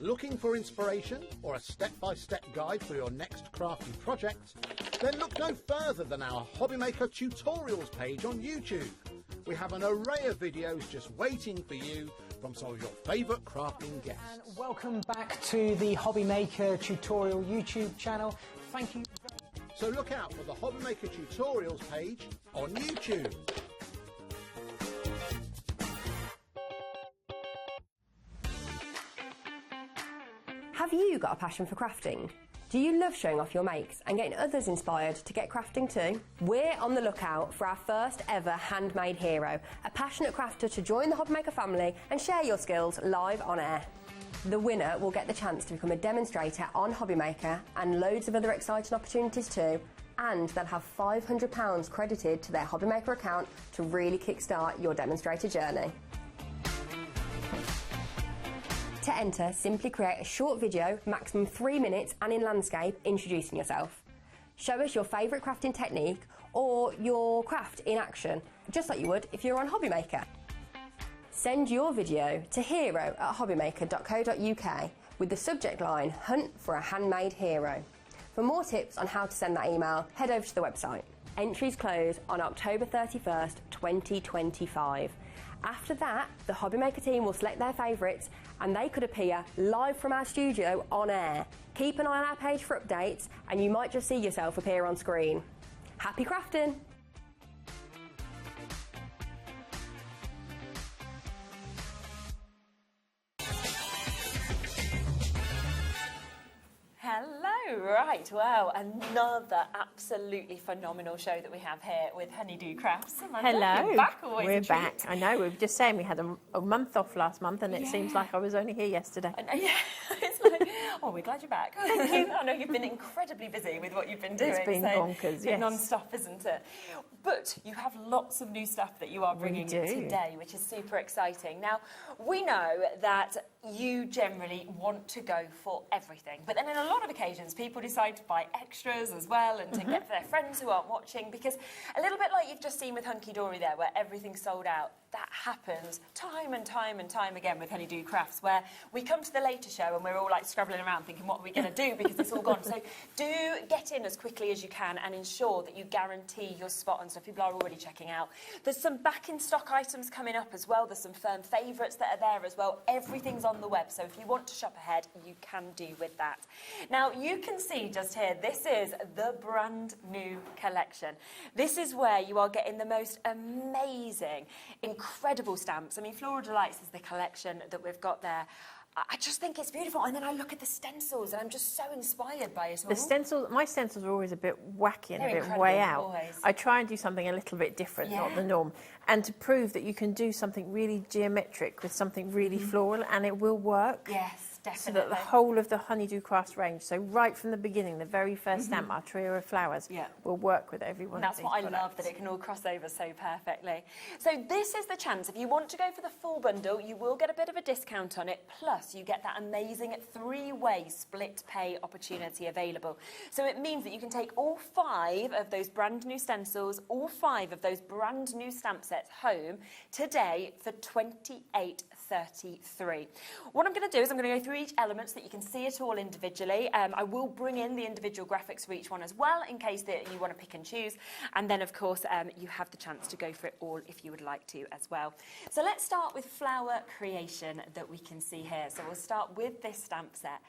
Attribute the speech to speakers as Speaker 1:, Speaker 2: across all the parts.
Speaker 1: Looking for inspiration or a step-by-step guide for your next crafty project? Then look no further than our Hobby Maker tutorials page on YouTube. We have an array of videos just waiting for you from some of your favourite crafting guests.
Speaker 2: And welcome back to the Hobby Maker tutorial YouTube channel. Thank you.
Speaker 1: So look out for the Hobby Maker tutorials page on YouTube.
Speaker 3: Have you got a passion for crafting? Do you love showing off your makes and getting others inspired to get crafting too? We're on the lookout for our first ever handmade hero, a passionate crafter to join the Hobby Maker family and share your skills live on air. The winner will get the chance to become a demonstrator on Hobby Maker and loads of other exciting opportunities too, and they'll have £500 credited to their Hobby Maker account to really kickstart your demonstrator journey. To enter, simply create a short video, maximum 3 minutes and in landscape, introducing yourself. Show us your favourite crafting technique or your craft in action, just like you would if you were on Hobby Maker. Send your video to hero@hobbymaker.co.uk with the subject line, Hunt for a Handmade Hero. For more tips on how to send that email, head over to the website. Entries close on October 31st, 2025. After that, the Hobby Maker team will select their favourites and they could appear live from our studio on air. Keep an eye on our page for updates and you might just see yourself appear on screen. Happy crafting!
Speaker 4: Hello, right, wow, another absolutely phenomenal show that we have here with Honeydew Crafts. Amanda,
Speaker 5: Hello,
Speaker 4: you're back, always
Speaker 5: we're
Speaker 4: a treat.
Speaker 5: back. I know, we were just saying we had a month off last month and it seems like I was only here yesterday.
Speaker 4: I know, yeah, it's like, oh, we're glad you're back. Thank you. I know you've been incredibly busy with what you've been doing.
Speaker 5: It's been bonkers, yes.
Speaker 4: Non-stop, isn't it? But you have lots of new stuff that you are bringing today, which is super exciting. Now, we know that you generally want to go for everything, but then in a lot of occasions people decide to buy extras as well and to get for their friends who aren't watching, because a little bit like you've just seen with Hunky Dory there, where everything's sold out, that happens time and time and time again with Honeydew Crafts, where we come to the later show and we're all like scrabbling around thinking, what are we going to do, because it's all gone. So do get in as quickly as you can and ensure that you guarantee your spot on stuff. People are already checking out. There's some back in stock items coming up as well. There's some firm favourites that are there as well. Everything's on the web, so if you want to shop ahead, you can do with that. Now, you can see just here, this is the brand new collection. This is where you are getting the most amazing, incredible stamps. I mean, Floral Delights is the collection that we've got there. I just think it's beautiful, and then I look at the stencils and I'm just so inspired by it all.
Speaker 5: The stencils, my stencils are always a bit wacky and
Speaker 4: They're
Speaker 5: a bit way out.
Speaker 4: Always.
Speaker 5: I try and do something a little bit different, not the norm, and to prove that you can do something really geometric with something really floral and it will work.
Speaker 4: Yes. Definitely.
Speaker 5: So that the whole of the Honeydew Crafts range, so right from the beginning, the very first stamp, our trio of flowers, will work with every one of these
Speaker 4: That's what I love, that it can all cross over so perfectly. So this is the chance. If you want to go for the full bundle, you will get a bit of a discount on it, plus you get that amazing 3-way split pay opportunity available. So it means that you can take all 5 of those brand new stencils, all 5 of those brand new stamp sets home today for $28.33. What I'm going to do is I'm going to go through each element so that you can see it all individually. I will bring in the individual graphics for each one as well, in case that you want to pick and choose. And then, of course, you have the chance to go for it all if you would like to as well. So let's start with flower creation that we can see here. So we'll start with this stamp set.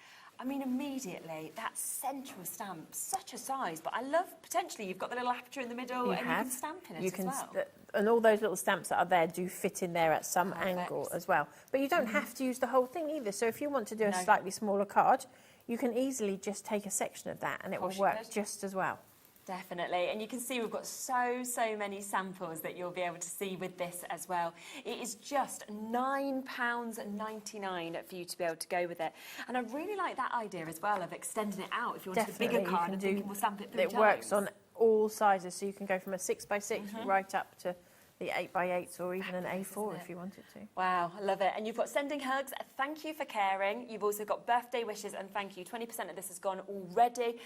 Speaker 4: I mean, immediately, that central stamp, such a size, but I love, potentially, you've got the little aperture in the middle and you can stamp in it as well.
Speaker 5: And all those little stamps that are there do fit in there at some angle as well. But you don't have to use the whole thing either. So if you want to do a slightly smaller card, you can easily just take a section of that and it will work just as well.
Speaker 4: Definitely, and you can see we've got so many samples that you'll be able to see with this as well. It is just £9.99 for you to be able to go with it. And I really like that idea as well of extending it out. If you want a bigger card, and we'll stamp it 3 times.
Speaker 5: It works on all sizes, so you can go from a 6x6 right up to the 8x8s or even an A4
Speaker 4: isn't
Speaker 5: if you wanted to.
Speaker 4: Wow, I love it. And you've got sending hugs, thank you for caring. You've also got birthday wishes and thank you. 20% of this has gone already.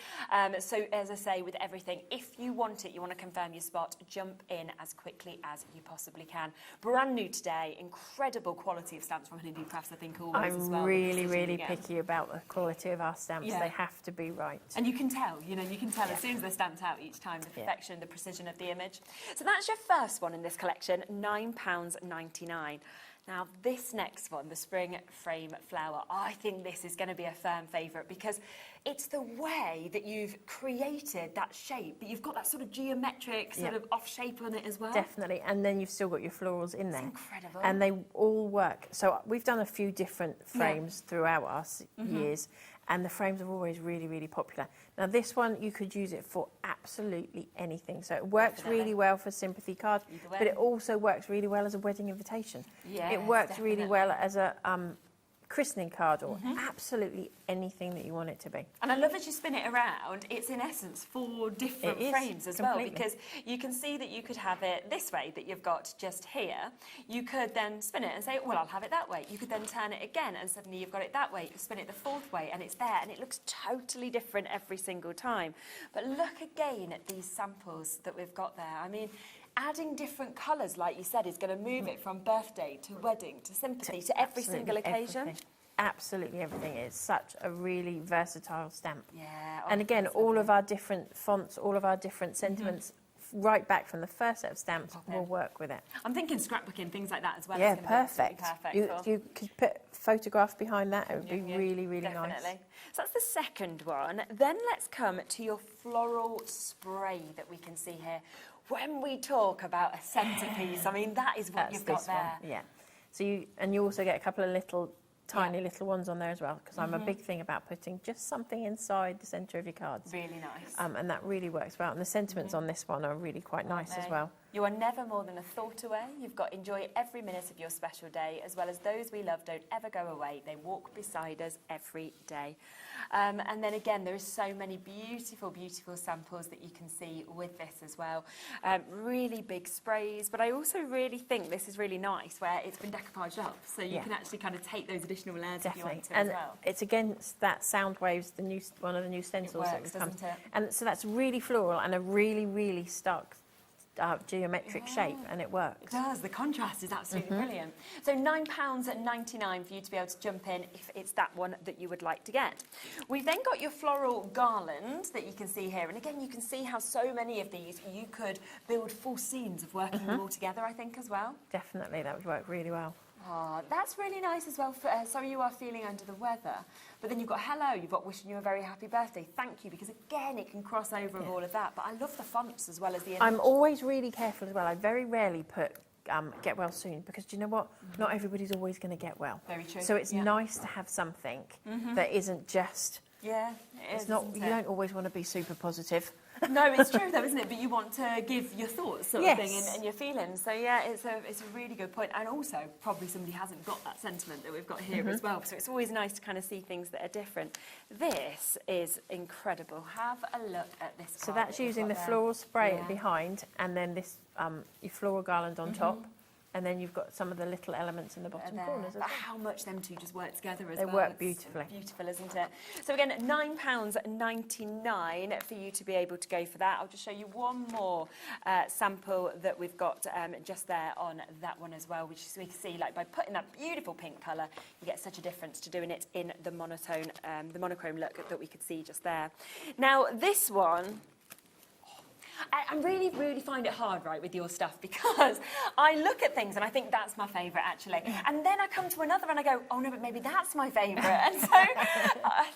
Speaker 4: So as I say, with everything, if you want it, you want to confirm your spot, jump in as quickly as you possibly can. Brand new today, incredible quality of stamps from Honeydew Crafts, I think always as well.
Speaker 5: I'm really picky about the quality of our stamps.
Speaker 4: Yeah.
Speaker 5: They have to be right.
Speaker 4: And you can tell, you can tell as soon as they're stamped out each time, the perfection, the precision of the image. So that's your first one in this collection, £9.99. Now, this next one, the Spring Frame Flower, I think this is going to be a firm favourite because it's the way that you've created that shape, but you've got that sort of geometric sort of off shape on it as well.
Speaker 5: Definitely, and then you've still got your florals in there.
Speaker 4: Incredible.
Speaker 5: And they all work. So we've done a few different frames throughout our years, and the frames are always really popular. Now this one, you could use it for absolutely anything. So it works really well for a sympathy card, but it also works really well as a wedding invitation.
Speaker 4: Yes,
Speaker 5: it works really well as a christening card or absolutely anything that you want it to be.
Speaker 4: And I love as you spin it around, it's in essence 4 different frames as well, because you can see that you could have it this way that you've got just here. You could then spin it and say, well, I'll have it that way. You could then turn it again and suddenly you've got it that way. You spin it the 4th way and it's there and it looks totally different every single time. But look again at these samples that we've got there. I mean, adding different colours, like you said, is going to move it from birthday to wedding to sympathy to every single occasion.
Speaker 5: Everything. Absolutely everything. It's such a really versatile stamp.
Speaker 4: Yeah.
Speaker 5: And again, all of our different fonts, all of our different sentiments, right back from the first set of stamps, will work with it.
Speaker 4: I'm thinking scrapbooking, things like that as well.
Speaker 5: Yeah, perfect. You could put photographs behind that. It would be really
Speaker 4: definitely
Speaker 5: nice.
Speaker 4: So that's the second one. Then let's come to your floral spray that we can see here. When we talk about a centrepiece, I mean, that is what you've got there.
Speaker 5: Yeah. So you also get a couple of tiny little ones on there as well, because I'm a big thing about putting just something inside the centre of your cards.
Speaker 4: Really nice.
Speaker 5: And that really works well. And the sentiments on this one are really quite nice as well.
Speaker 4: You are never more than a thought away. You've got enjoy every minute of your special day, as well as those we love don't ever go away. They walk beside us every day. And then again, there are so many beautiful samples that you can see with this as well. Really big sprays, but I also really think this is really nice where it's been decoupaged up, so you can actually kind of take those additional layers if you want to as well.
Speaker 5: It's against that Sound Waves, one of the new stencils that we've come. And so that's really floral and a really stark geometric shape, and it works.
Speaker 4: It does. The contrast is absolutely brilliant. So £9.99 for you to be able to jump in if it's that one that you would like to get. We've then got your floral garland that you can see here, and again you can see how so many of these you could build full scenes of working them all together, I think, as well.
Speaker 5: Definitely, that would work really well.
Speaker 4: Oh, that's really nice as well. Sorry you are feeling under the weather. But then you've got hello, you've got wishing you a very happy birthday, thank you, because again, it can cross over with all of that. But I love the fonts as well as the image.
Speaker 5: I'm always really careful as well. I very rarely put get well soon, because do you know what? Not everybody's always going to get well.
Speaker 4: Very true.
Speaker 5: So it's nice to have something that isn't just...
Speaker 4: Yeah,
Speaker 5: it's not. You don't always want to be super positive.
Speaker 4: No, it's true though, isn't it? But you want to give your thoughts sort of thing and your feelings. So yeah, it's a really good point. And also, probably somebody hasn't got that sentiment that we've got here as well. So it's always nice to kind of see things that are different. This is incredible. Have a look at this.
Speaker 5: So that's using the floral spray behind, and then this your floral garland on top. And then you've got some of the little elements in the bottom corners as well.
Speaker 4: But how much them two just work together as
Speaker 5: well. They work beautifully.
Speaker 4: Beautiful, isn't it? So again, £9.99 for you to be able to go for that. I'll just show you one more sample that we've got just there on that one as well, which is, we can see, like, by putting that beautiful pink colour, you get such a difference to doing it in the monotone, the monochrome look that we could see just there. Now, this one... I really find it hard, right, with your stuff, because I look at things and I think that's my favourite, actually. And then I come to another and I go, oh, no, but maybe that's my favourite. And so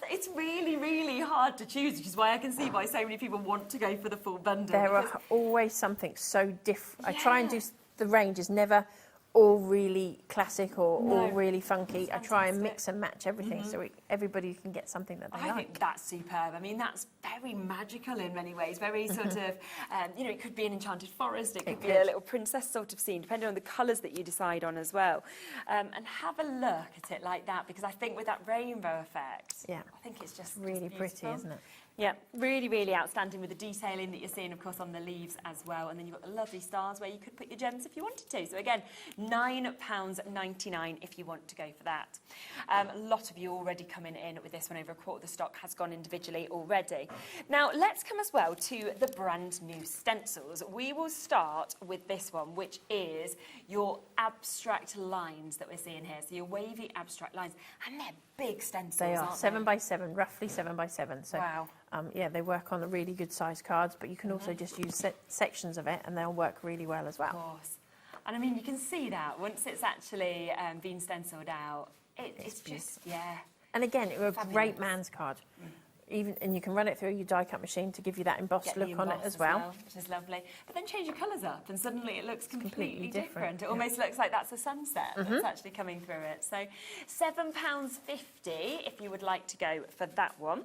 Speaker 4: it's really hard to choose, which is why I can see why so many people want to go for the full bundle.
Speaker 5: There are always something so different. I try and do... The range is never all really classic or all really funky. I try and mix and match everything so everybody can get something that they like.
Speaker 4: I think that's superb. I mean, that's very magical in many ways, very sort of, you know, it could be an enchanted forest, it could be a little princess sort of scene, depending on the colours that you decide on as well. And have a look at it like that, because I think with that rainbow effect, I think it's just
Speaker 5: really pretty, isn't it?
Speaker 4: Yeah, really, really outstanding with the detailing that you're seeing, of course, on the leaves as well. And then you've got the lovely stars where you could put your gems if you wanted to. So again, £9.99 if you want to go for that. A lot of you already coming in with this one. Over a quarter of the stock has gone individually already. Now, let's come as well to the brand new stencils. We will start with this one, which is your abstract lines that we're seeing here. So your wavy abstract lines. And they're big stencils,
Speaker 5: They are
Speaker 4: aren't
Speaker 5: 7 by 7, roughly 7 by 7. So,
Speaker 4: wow.
Speaker 5: Yeah, they work on the really good size cards, but you can also just use sections of it, and they'll work really well as well.
Speaker 4: Of course. And I mean, you can see that once it's actually been stenciled out, it's just, yeah.
Speaker 5: And again, it's a
Speaker 4: Fabulous.
Speaker 5: great man's card. And you can run it through your die cut machine to give you that embossed look on it as well.
Speaker 4: Which is lovely. But then change your colours up and suddenly it looks completely different. It
Speaker 5: yeah.
Speaker 4: almost looks like that's a sunset that's actually coming through it. So £7.50 if you would like to go for that one.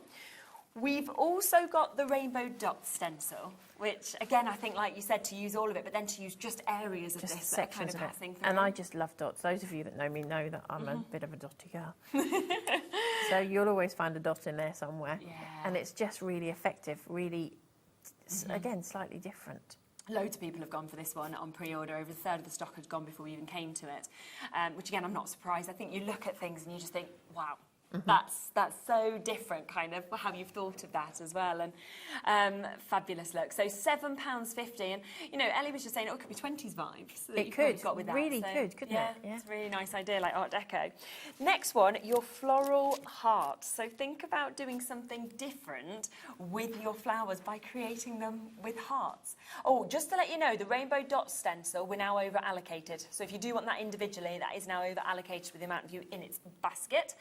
Speaker 4: We've also got the rainbow dot stencil, which again, I think, like you said, to use all of it, but then to use just areas of
Speaker 5: Just
Speaker 4: this that are kind
Speaker 5: sections
Speaker 4: of
Speaker 5: of
Speaker 4: passing
Speaker 5: it.
Speaker 4: through.
Speaker 5: And I just love dots. Those of you that know me know that I'm a bit of a dotty girl. So you'll always find a dot in there somewhere.
Speaker 4: Yeah.
Speaker 5: And it's just really effective, really, again, slightly different.
Speaker 4: Loads of people have gone for this one on pre-order. Over a third of the stock had gone before we even came to it, which again, I'm not surprised. I think you look at things and you just think, wow, that's so different, kind of how you've thought of that as well. And fabulous look. So £7.50, and you know, Ellie was just saying, oh, it could be 20s vibes. That
Speaker 5: It
Speaker 4: you've probably
Speaker 5: could,
Speaker 4: got with that.
Speaker 5: really
Speaker 4: So,
Speaker 5: could, couldn't
Speaker 4: yeah,
Speaker 5: it? Yeah.
Speaker 4: it's a really nice idea, like Art Deco. Next one, your floral heart. So think about doing something different with your flowers by creating them with hearts. Oh, just to let you know, the rainbow dot stencil, we're now over allocated. So if you do want that individually, that is now over allocated with the amount of you in its basket.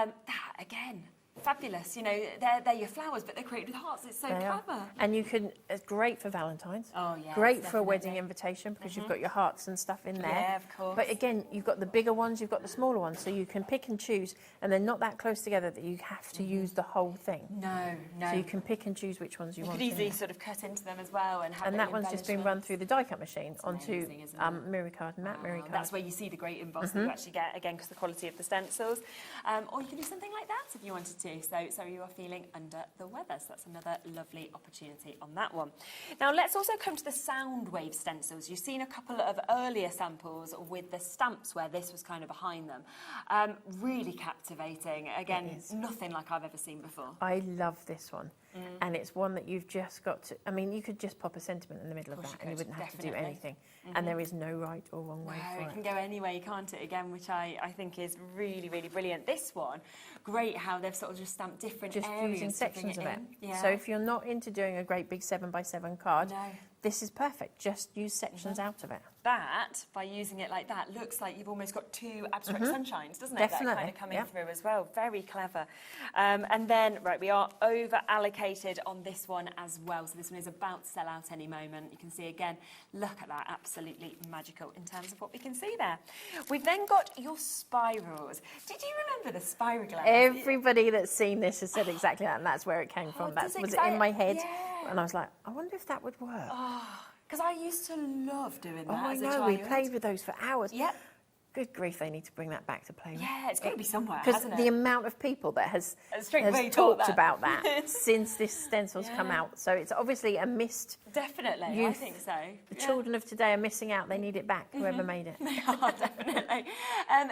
Speaker 4: That, again, fabulous. You know, they're your flowers, but they're created with hearts. It's so clever.
Speaker 5: And you can, it's great for Valentine's.
Speaker 4: Oh, yeah.
Speaker 5: Great for a wedding invitation because you've got your hearts and stuff in there.
Speaker 4: Yeah, of course.
Speaker 5: But again, you've got the bigger ones, you've got the smaller ones, so you can pick and choose, and they're not that close together that you have to use the whole thing.
Speaker 4: No, no.
Speaker 5: So you can pick and choose which ones you want.
Speaker 4: You could easily sort of cut into them as well and have
Speaker 5: And
Speaker 4: little
Speaker 5: that one's just been run
Speaker 4: embellishments.
Speaker 5: through the die cut machine onto
Speaker 4: amazing, isn't it?
Speaker 5: mirror card, matte mirror
Speaker 4: Wow,
Speaker 5: card.
Speaker 4: that's where you see the great emboss that you actually get, again, because the quality of the stencils. Or you can do something like that if you wanted to. So you are feeling under the weather. So that's another lovely opportunity on that one. Now, let's also come to the sound wave stencils. You've seen a couple of earlier samples with the stamps where this was kind of behind them. Really captivating. Again, nothing like I've ever seen before.
Speaker 5: I love this one. And it's one that you've just got to, I mean, you could just pop a sentiment in the middle of
Speaker 4: course
Speaker 5: that
Speaker 4: you
Speaker 5: and you
Speaker 4: could,
Speaker 5: wouldn't have to do
Speaker 4: definitely.
Speaker 5: anything. And there is no right or wrong way
Speaker 4: No,
Speaker 5: for
Speaker 4: it
Speaker 5: it.
Speaker 4: can go any way, can't it, again, which I think is really, really brilliant. This one, great how they've sort of just stamped different
Speaker 5: Just
Speaker 4: areas
Speaker 5: using
Speaker 4: to bring
Speaker 5: sections of it.
Speaker 4: in. Yeah.
Speaker 5: So if you're not into doing a great big 7 by 7 card,
Speaker 4: No.
Speaker 5: this is perfect. Just use sections out of it.
Speaker 4: That, by using it like that, looks like you've almost got two abstract sunshines, doesn't it? That are kind
Speaker 5: Definitely,
Speaker 4: of coming
Speaker 5: yeah.
Speaker 4: through as well. Very clever. And then, right, we are over allocated on this one as well. So this one is about to sell out any moment. You can see again, look at that, absolutely magical in terms of what we can see there. We've then got your spirals. Did you remember the spiral glass?
Speaker 5: Everybody that's seen this has said exactly that, and that's where it came from. That
Speaker 4: does it?
Speaker 5: was
Speaker 4: 'Cause
Speaker 5: it in my head,
Speaker 4: yeah.
Speaker 5: and I was like, I wonder if that would work.
Speaker 4: Because I used to love doing that
Speaker 5: I
Speaker 4: as a
Speaker 5: know,
Speaker 4: child.
Speaker 5: we played with those for hours.
Speaker 4: Yep.
Speaker 5: Good grief, they need to bring that back to play with.
Speaker 4: Yeah, it's got to be somewhere,
Speaker 5: Because
Speaker 4: hasn't it?
Speaker 5: the amount of people that has
Speaker 4: straight away
Speaker 5: talked
Speaker 4: thought that.
Speaker 5: about that since this stencil's come
Speaker 4: Yeah.
Speaker 5: out. So it's obviously a missed.
Speaker 4: Definitely, I
Speaker 5: Youth.
Speaker 4: think so.
Speaker 5: The
Speaker 4: Yeah.
Speaker 5: children of today are missing out. They need it back, whoever made it.
Speaker 4: They are, definitely.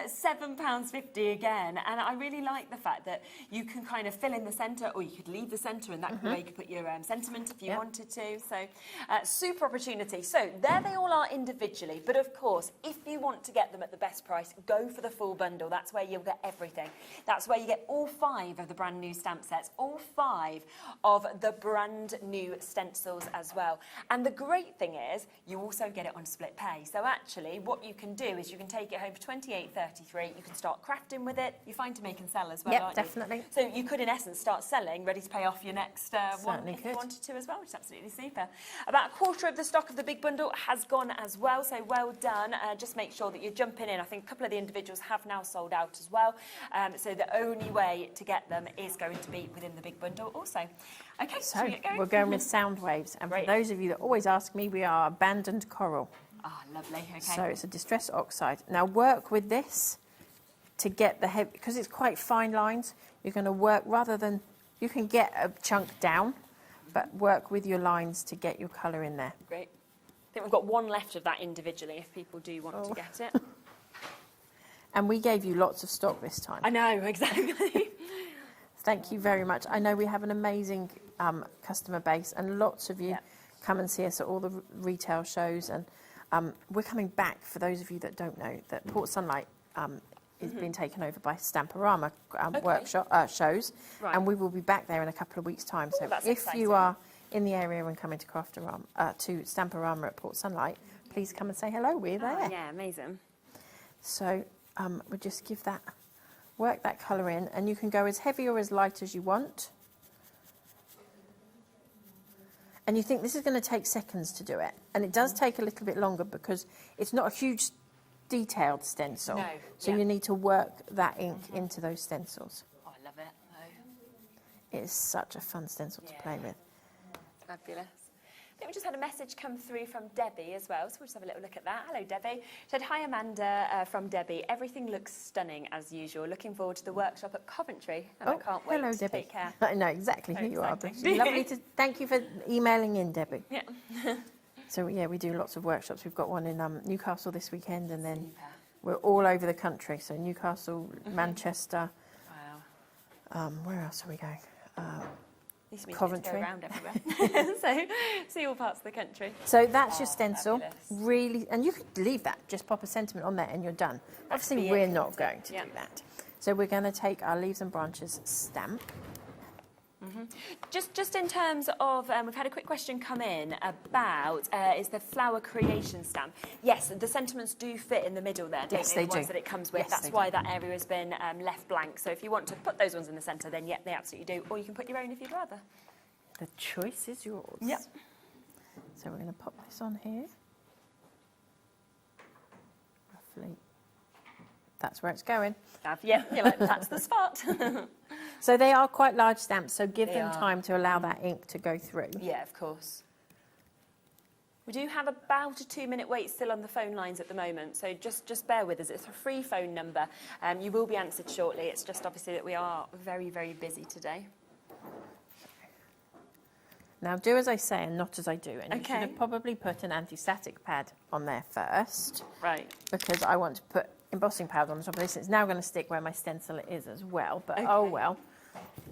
Speaker 4: £7.50 again. And I really like the fact that you can kind of fill in the centre, or you could leave the centre, and that could be where you could put your sentiment if you
Speaker 5: Yep.
Speaker 4: wanted to. So, super opportunity. So, there they all are individually. But of course, if you want to get them at the best price, go for the full bundle. That's where you'll get everything. That's where you get all 5 of the brand new stamp sets, all 5 of the brand new stencils as well. And the great thing is, you also get it on split pay. So actually, what you can do is you can take it home for £28.33. You can start crafting with it. You're fine to make and sell as well,
Speaker 5: Yep,
Speaker 4: aren't you?
Speaker 5: definitely.
Speaker 4: So you could, in essence, start selling, ready to pay off your next one
Speaker 5: Certainly
Speaker 4: if you
Speaker 5: could.
Speaker 4: wanted to as well, which is absolutely super. About a quarter of the stock of the big bundle has gone as well, so well done. Just make sure that you're jumping in. I think a couple of the individuals have now sold out as well. So the only way to get them is going to be within the big bundle also. Okay,
Speaker 5: So
Speaker 4: shall we get going?
Speaker 5: we're going with sound waves. And
Speaker 4: Great.
Speaker 5: for those of you that always ask me, we are abandoned coral.
Speaker 4: Ah, lovely. Okay.
Speaker 5: So it's a distress oxide. Now work with this to get the heavy, because it's quite fine lines. You're going to work rather than You can get a chunk down, but work with your lines to get your colour in there.
Speaker 4: Great. I think we've got one left of that individually if people do want to get it.
Speaker 5: And we gave you lots of stock this time.
Speaker 4: I know, exactly.
Speaker 5: Thank you very much. I know we have an amazing customer base, and lots of you come and see us at all the retail shows. And we're coming back, for those of you that don't know, that Port Sunlight is being taken over by Stamporama workshop shows, and we will be back there in a couple of weeks' time. So if
Speaker 4: exciting.
Speaker 5: you are in the area and coming to to Stamporama at Port Sunlight, please come and say hello. We're there.
Speaker 4: Oh, yeah, amazing.
Speaker 5: So we'll just work that colour in, and you can go as heavy or as light as you want. And you think this is going to take seconds to do it, and it does take a little bit longer because it's not a huge detailed stencil.
Speaker 4: No,
Speaker 5: so you need to work that ink into those stencils.
Speaker 4: Oh, I love it. Oh.
Speaker 5: It is such a fun stencil to play with.
Speaker 4: Fabulous. I think we just had a message come through from Debbie as well, so we'll just have a little look at that. Hello, Debbie. She said, hi, Amanda, from Debbie. Everything looks stunning as usual. Looking forward to the workshop at Coventry, and I can't wait.
Speaker 5: Hello,
Speaker 4: to
Speaker 5: Debbie.
Speaker 4: Take care.
Speaker 5: I know exactly who you are.
Speaker 4: exciting.
Speaker 5: Lovely to thank you for emailing in, Debbie.
Speaker 4: Yeah.
Speaker 5: So yeah, we do lots of workshops. We've got one in Newcastle this weekend, and then we're all over the country. So Newcastle, Manchester.
Speaker 4: Wow.
Speaker 5: Where else are we going?
Speaker 4: Coventry. Go around everywhere. So see all parts of the country.
Speaker 5: So that's your stencil.
Speaker 4: Fabulous.
Speaker 5: Really, and you could leave that. Just pop a sentiment on there, and you're done. Obviously, we're not going to do that. So we're going to take our leaves and branches stamp.
Speaker 4: Just in terms of, we've had a quick question come in about is the flower creation stamp. Yes, the sentiments do fit in the middle there, don't
Speaker 5: Yes,
Speaker 4: they?
Speaker 5: they
Speaker 4: The ones
Speaker 5: do.
Speaker 4: that it comes with.
Speaker 5: Yes,
Speaker 4: That's
Speaker 5: they
Speaker 4: why
Speaker 5: do.
Speaker 4: that area has been left blank. So if you want to put those ones in the centre, then yeah, they absolutely do. Or you can put your own if you'd rather.
Speaker 5: The choice is yours.
Speaker 4: Yep.
Speaker 5: So we're going to pop this on here. Roughly. That's where it's going.
Speaker 4: Yeah, you're like, that's the spot.
Speaker 5: So they are quite large stamps, so give
Speaker 4: They
Speaker 5: them
Speaker 4: are.
Speaker 5: time to allow that ink to go through.
Speaker 4: Yeah, of course. We do have about a 2-minute wait still on the phone lines at the moment, so just bear with us. It's a free phone number. You will be answered shortly. It's just obviously that we are very, very busy today.
Speaker 5: Now do as I say and not as I do. And you
Speaker 4: Okay.
Speaker 5: should have probably put an anti-static pad on there first,
Speaker 4: Right.
Speaker 5: because I want to put embossing powder on the top of this. It's now going to stick where my stencil is as well, but oh well.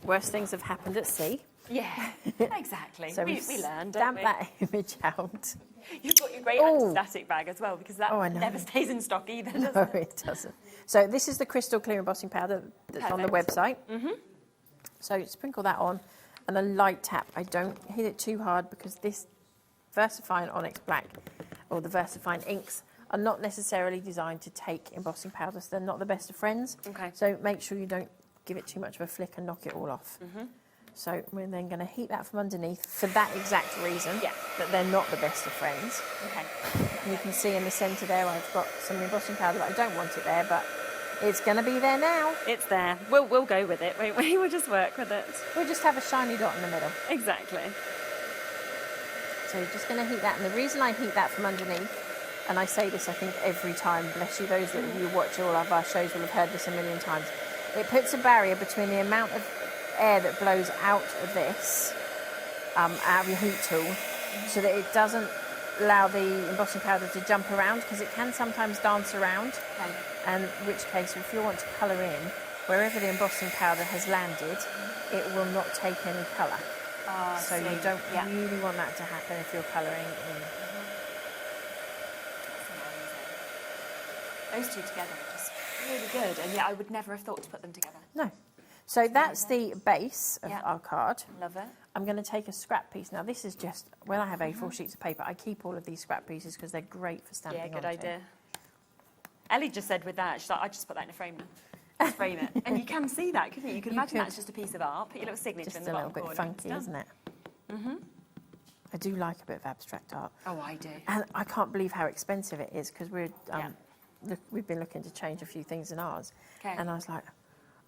Speaker 5: Worst things have happened at sea.
Speaker 4: Yeah, exactly.
Speaker 5: So
Speaker 4: we learned, don't
Speaker 5: stamp
Speaker 4: we?
Speaker 5: that image out.
Speaker 4: You've got your great
Speaker 5: Oh.
Speaker 4: anti-static bag as well, because that
Speaker 5: Oh, I know.
Speaker 4: never stays in stock either, does
Speaker 5: No,
Speaker 4: it?
Speaker 5: it doesn't. So this is the crystal clear embossing powder that's on the
Speaker 4: Perfect.
Speaker 5: website. So sprinkle that on, and a light tap. I don't hit it too hard because this VersaFine Onyx Black, or the VersaFine inks, are not necessarily designed to take embossing powder, so they're not the best of friends.
Speaker 4: Okay.
Speaker 5: So make sure you don't give it too much of a flick and knock it all off. So we're then going to heat that from underneath for that exact reason,
Speaker 4: Yeah.
Speaker 5: that they're not the best of friends.
Speaker 4: Okay.
Speaker 5: And you can see in the centre there I've got some embossing powder, but I don't want it there, but it's going to be there now.
Speaker 4: It's there. We'll go with it, won't we? We'll just work with it.
Speaker 5: We'll just have a shiny dot in the middle.
Speaker 4: Exactly.
Speaker 5: So you're just going to heat that, and the reason I heat that from underneath, and I say this I think every time, bless you, those that you watch all of our shows will have heard this a million times, it puts a barrier between the amount of air that blows out of this, out of your heat tool, so that it doesn't allow the embossing powder to jump around, because it can sometimes dance around,
Speaker 4: Okay.
Speaker 5: and in which case if you want to colour in, wherever the embossing powder has landed, it will not take any colour. So you don't really want that to happen if you're colouring in.
Speaker 4: Those two together are just really good, and yeah, I would never have thought to put them together.
Speaker 5: No. So that's the base of
Speaker 4: Yeah.
Speaker 5: our card.
Speaker 4: Love it.
Speaker 5: I'm going to take a scrap piece. Now this is just, when I have A4 sheets of paper, I keep all of these scrap pieces because they're great for stamping
Speaker 4: Yeah, good
Speaker 5: onto.
Speaker 4: idea. Ellie just said with that, she's like, I just put that in a frame now. Just frame it. And you can see that, couldn't you? You could
Speaker 5: You
Speaker 4: imagine
Speaker 5: could.
Speaker 4: that's just a piece of art. Put your little signature
Speaker 5: Just
Speaker 4: in
Speaker 5: a
Speaker 4: the
Speaker 5: little
Speaker 4: bottom
Speaker 5: bit
Speaker 4: corner.
Speaker 5: funky, isn't it? I do like a bit of abstract art.
Speaker 4: Oh, I do.
Speaker 5: And I can't believe how expensive it is, because we've
Speaker 4: Yeah.
Speaker 5: been looking to change a few things in ours.
Speaker 4: Okay.
Speaker 5: And I was like,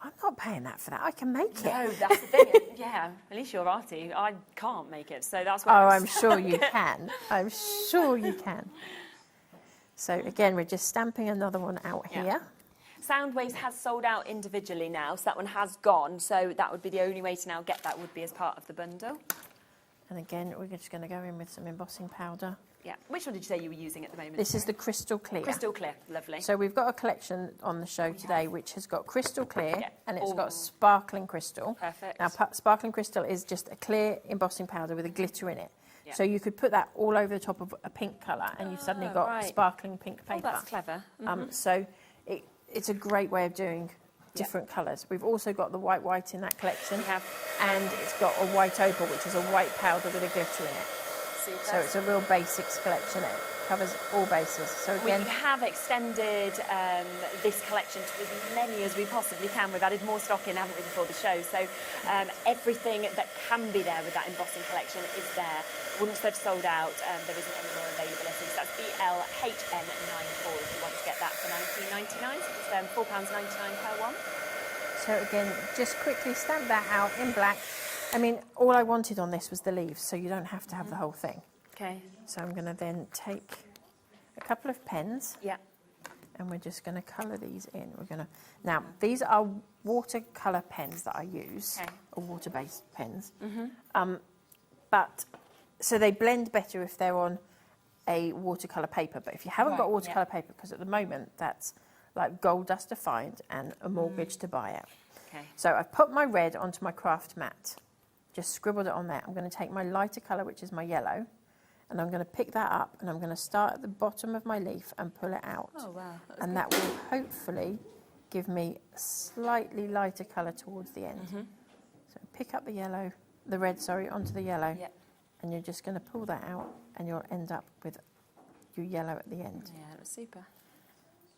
Speaker 5: I'm not paying that for that. I can make it.
Speaker 4: No, that's the thing. Yeah, at least you're arty. I can't make it, so that's why.
Speaker 5: Oh, I'm sure you can. I'm sure you can. So again, we're just stamping another one out
Speaker 4: Yeah.
Speaker 5: here.
Speaker 4: Soundwaves has sold out individually now, so that one has gone. So that would be the only way to now get that would be as part of the bundle.
Speaker 5: And again, we're just going to go in with some embossing powder.
Speaker 4: Yeah. Which one did you say you were using at the moment?
Speaker 5: This is the Crystal Clear.
Speaker 4: Crystal Clear, lovely.
Speaker 5: So we've got a collection on the show today which has got crystal clear and it's got
Speaker 4: Ooh.
Speaker 5: sparkling crystal.
Speaker 4: Perfect.
Speaker 5: Now, sparkling crystal is just a clear embossing powder with a glitter in it.
Speaker 4: Yeah.
Speaker 5: So you could put that all over the top of a pink colour and you've suddenly got
Speaker 4: right.
Speaker 5: sparkling pink paper.
Speaker 4: Oh, that's clever.
Speaker 5: So it's a great way of doing different colours. We've also got the white in that collection.
Speaker 4: We have.
Speaker 5: And it's got a white opal, which is a white powder with a glitter in it.
Speaker 4: Super.
Speaker 5: So it's a real basics collection. It covers all bases. So again,
Speaker 4: We have extended this collection to as many as we possibly can. We've added more stock in, haven't we, before the show? So everything that can be there with that embossing collection is there. Once they've sold out, there isn't any more availability. So that's BLHN94 if you want to get that for £19.99. So it's £4.99 per one.
Speaker 5: so again, just quickly stamp that out in black. I mean, all I wanted on this was the leaves, so you don't have to have the whole thing.
Speaker 4: Okay.
Speaker 5: So I'm going to then take a couple of pens.
Speaker 4: Yeah.
Speaker 5: And we're just going to colour these in. Now, these are watercolour pens that I use, or water-based pens. But so they blend better if they're on a watercolour paper. But if you haven't got watercolour paper, because at the moment that's like gold dust to find and a mortgage to buy out.
Speaker 4: Okay.
Speaker 5: So I've put my red onto my craft mat, just scribbled it on there. I'm going to take my lighter colour, which is my yellow, and I'm going to pick that up and I'm going to start at the bottom of my leaf and pull it out.
Speaker 4: Oh, wow.
Speaker 5: And that will hopefully give me a slightly lighter colour towards the end. So pick up the red, onto the yellow.
Speaker 4: Yeah.
Speaker 5: And you're just going to pull that out and you'll end up with your yellow at the end.
Speaker 4: Yeah, that was super.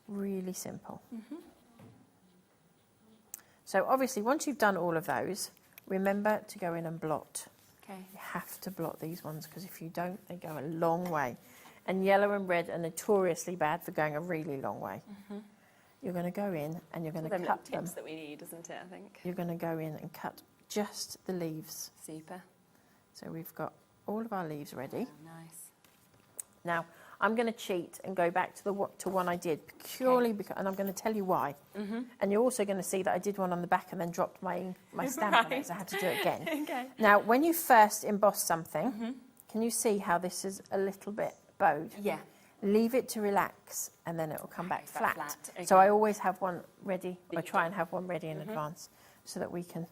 Speaker 5: Really simple. So obviously, once you've done all of those, remember to go in and blot.
Speaker 4: Okay.
Speaker 5: You have to blot these ones because if you don't, they go a long way. And yellow and red are notoriously bad for going a really long way. You're going to go in and you're going to cut them.
Speaker 4: Tips that we need, isn't it, I think?
Speaker 5: You're going to go in and cut just the leaves.
Speaker 4: Super.
Speaker 5: So we've got all of our leaves ready.
Speaker 4: Oh, nice.
Speaker 5: Now, I'm going to cheat and go back to one I did purely because, and I'm going to tell you why. And you're also going to see that I did one on the back and then dropped my stamp on it, so I had to do it again.
Speaker 4: Okay.
Speaker 5: Now, when you first emboss something, can you see how this is a little bit bowed?
Speaker 4: Yeah.
Speaker 5: Leave it to relax and then it will come back flat.
Speaker 4: Okay.
Speaker 5: So I always have one ready. I try and have one ready in advance so that we can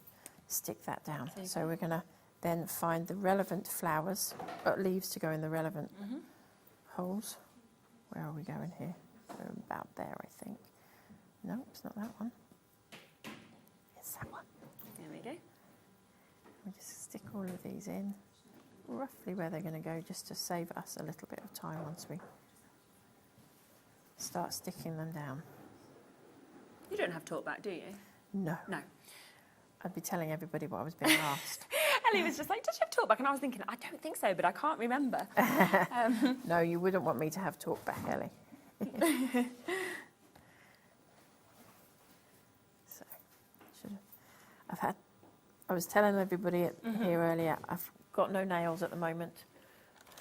Speaker 5: stick that down. So we're going to then find the relevant flowers, leaves to go in the relevant holes. Where are we going here? We're about there, I think. No, it's not that one. It's that one.
Speaker 4: There we go.
Speaker 5: We just stick all of these in, roughly where they're going to go, just to save us a little bit of time once we start sticking them down.
Speaker 4: You don't have talk back, do you?
Speaker 5: No.
Speaker 4: No.
Speaker 5: I'd be telling everybody what I was being asked.
Speaker 4: Ellie was just like, does she have talk back? And I was thinking, I don't think so, but I can't remember.
Speaker 5: No, you wouldn't want me to have talk back, Ellie. So, I was telling everybody here earlier, I've got no nails at the moment.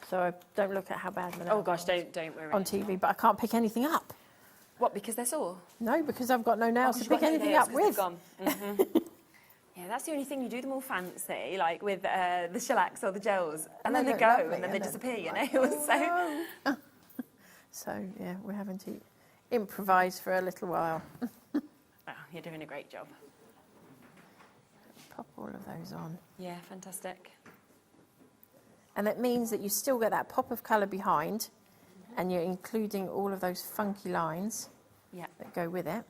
Speaker 5: So I don't look at how bad my nails
Speaker 4: Oh gosh,
Speaker 5: are
Speaker 4: don't worry.
Speaker 5: on TV, but I can't pick anything up.
Speaker 4: What, because they're sore?
Speaker 5: No, because I've got no nails to
Speaker 4: You've
Speaker 5: pick
Speaker 4: got no
Speaker 5: anything
Speaker 4: nails
Speaker 5: up
Speaker 4: 'cause
Speaker 5: with.
Speaker 4: they've gone. Yeah, that's the only thing, you do them all fancy, like with the shellacs or the gels, and then they
Speaker 5: look
Speaker 4: go,
Speaker 5: lovely,
Speaker 4: and then they
Speaker 5: and then
Speaker 4: disappear, your
Speaker 5: like,
Speaker 4: nails. So,
Speaker 5: So, yeah, we're having to improvise for a little while.
Speaker 4: oh, you're doing a great job.
Speaker 5: Pop all of those on.
Speaker 4: Yeah, fantastic.
Speaker 5: And it means that you still get that pop of colour behind, and you're including all of those funky lines
Speaker 4: Yeah.
Speaker 5: that go with it.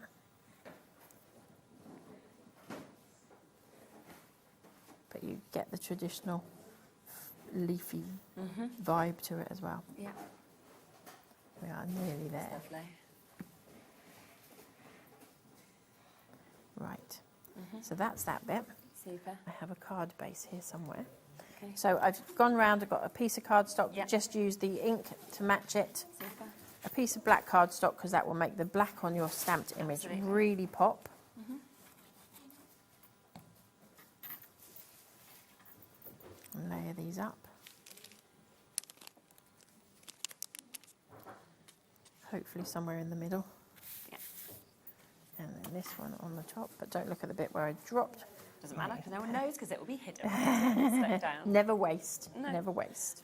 Speaker 5: But you get the traditional leafy vibe to it as well.
Speaker 4: Yeah.
Speaker 5: We are nearly there.
Speaker 4: Lovely.
Speaker 5: Right. So that's that bit.
Speaker 4: Super.
Speaker 5: I have a card base here somewhere.
Speaker 4: Okay.
Speaker 5: So I've gone round, I've got a piece of cardstock,
Speaker 4: Yeah.
Speaker 5: just use the ink to match it.
Speaker 4: Super.
Speaker 5: A piece of black cardstock, because that will make the black on your stamped image
Speaker 4: Absolutely.
Speaker 5: really pop. And layer these up. Hopefully somewhere in the middle.
Speaker 4: Yeah.
Speaker 5: And then this one on the top, but don't look at the bit where I dropped.
Speaker 4: Doesn't matter because no one knows because it will be hidden. Stuck down.
Speaker 5: Never waste.
Speaker 4: No.
Speaker 5: Never waste.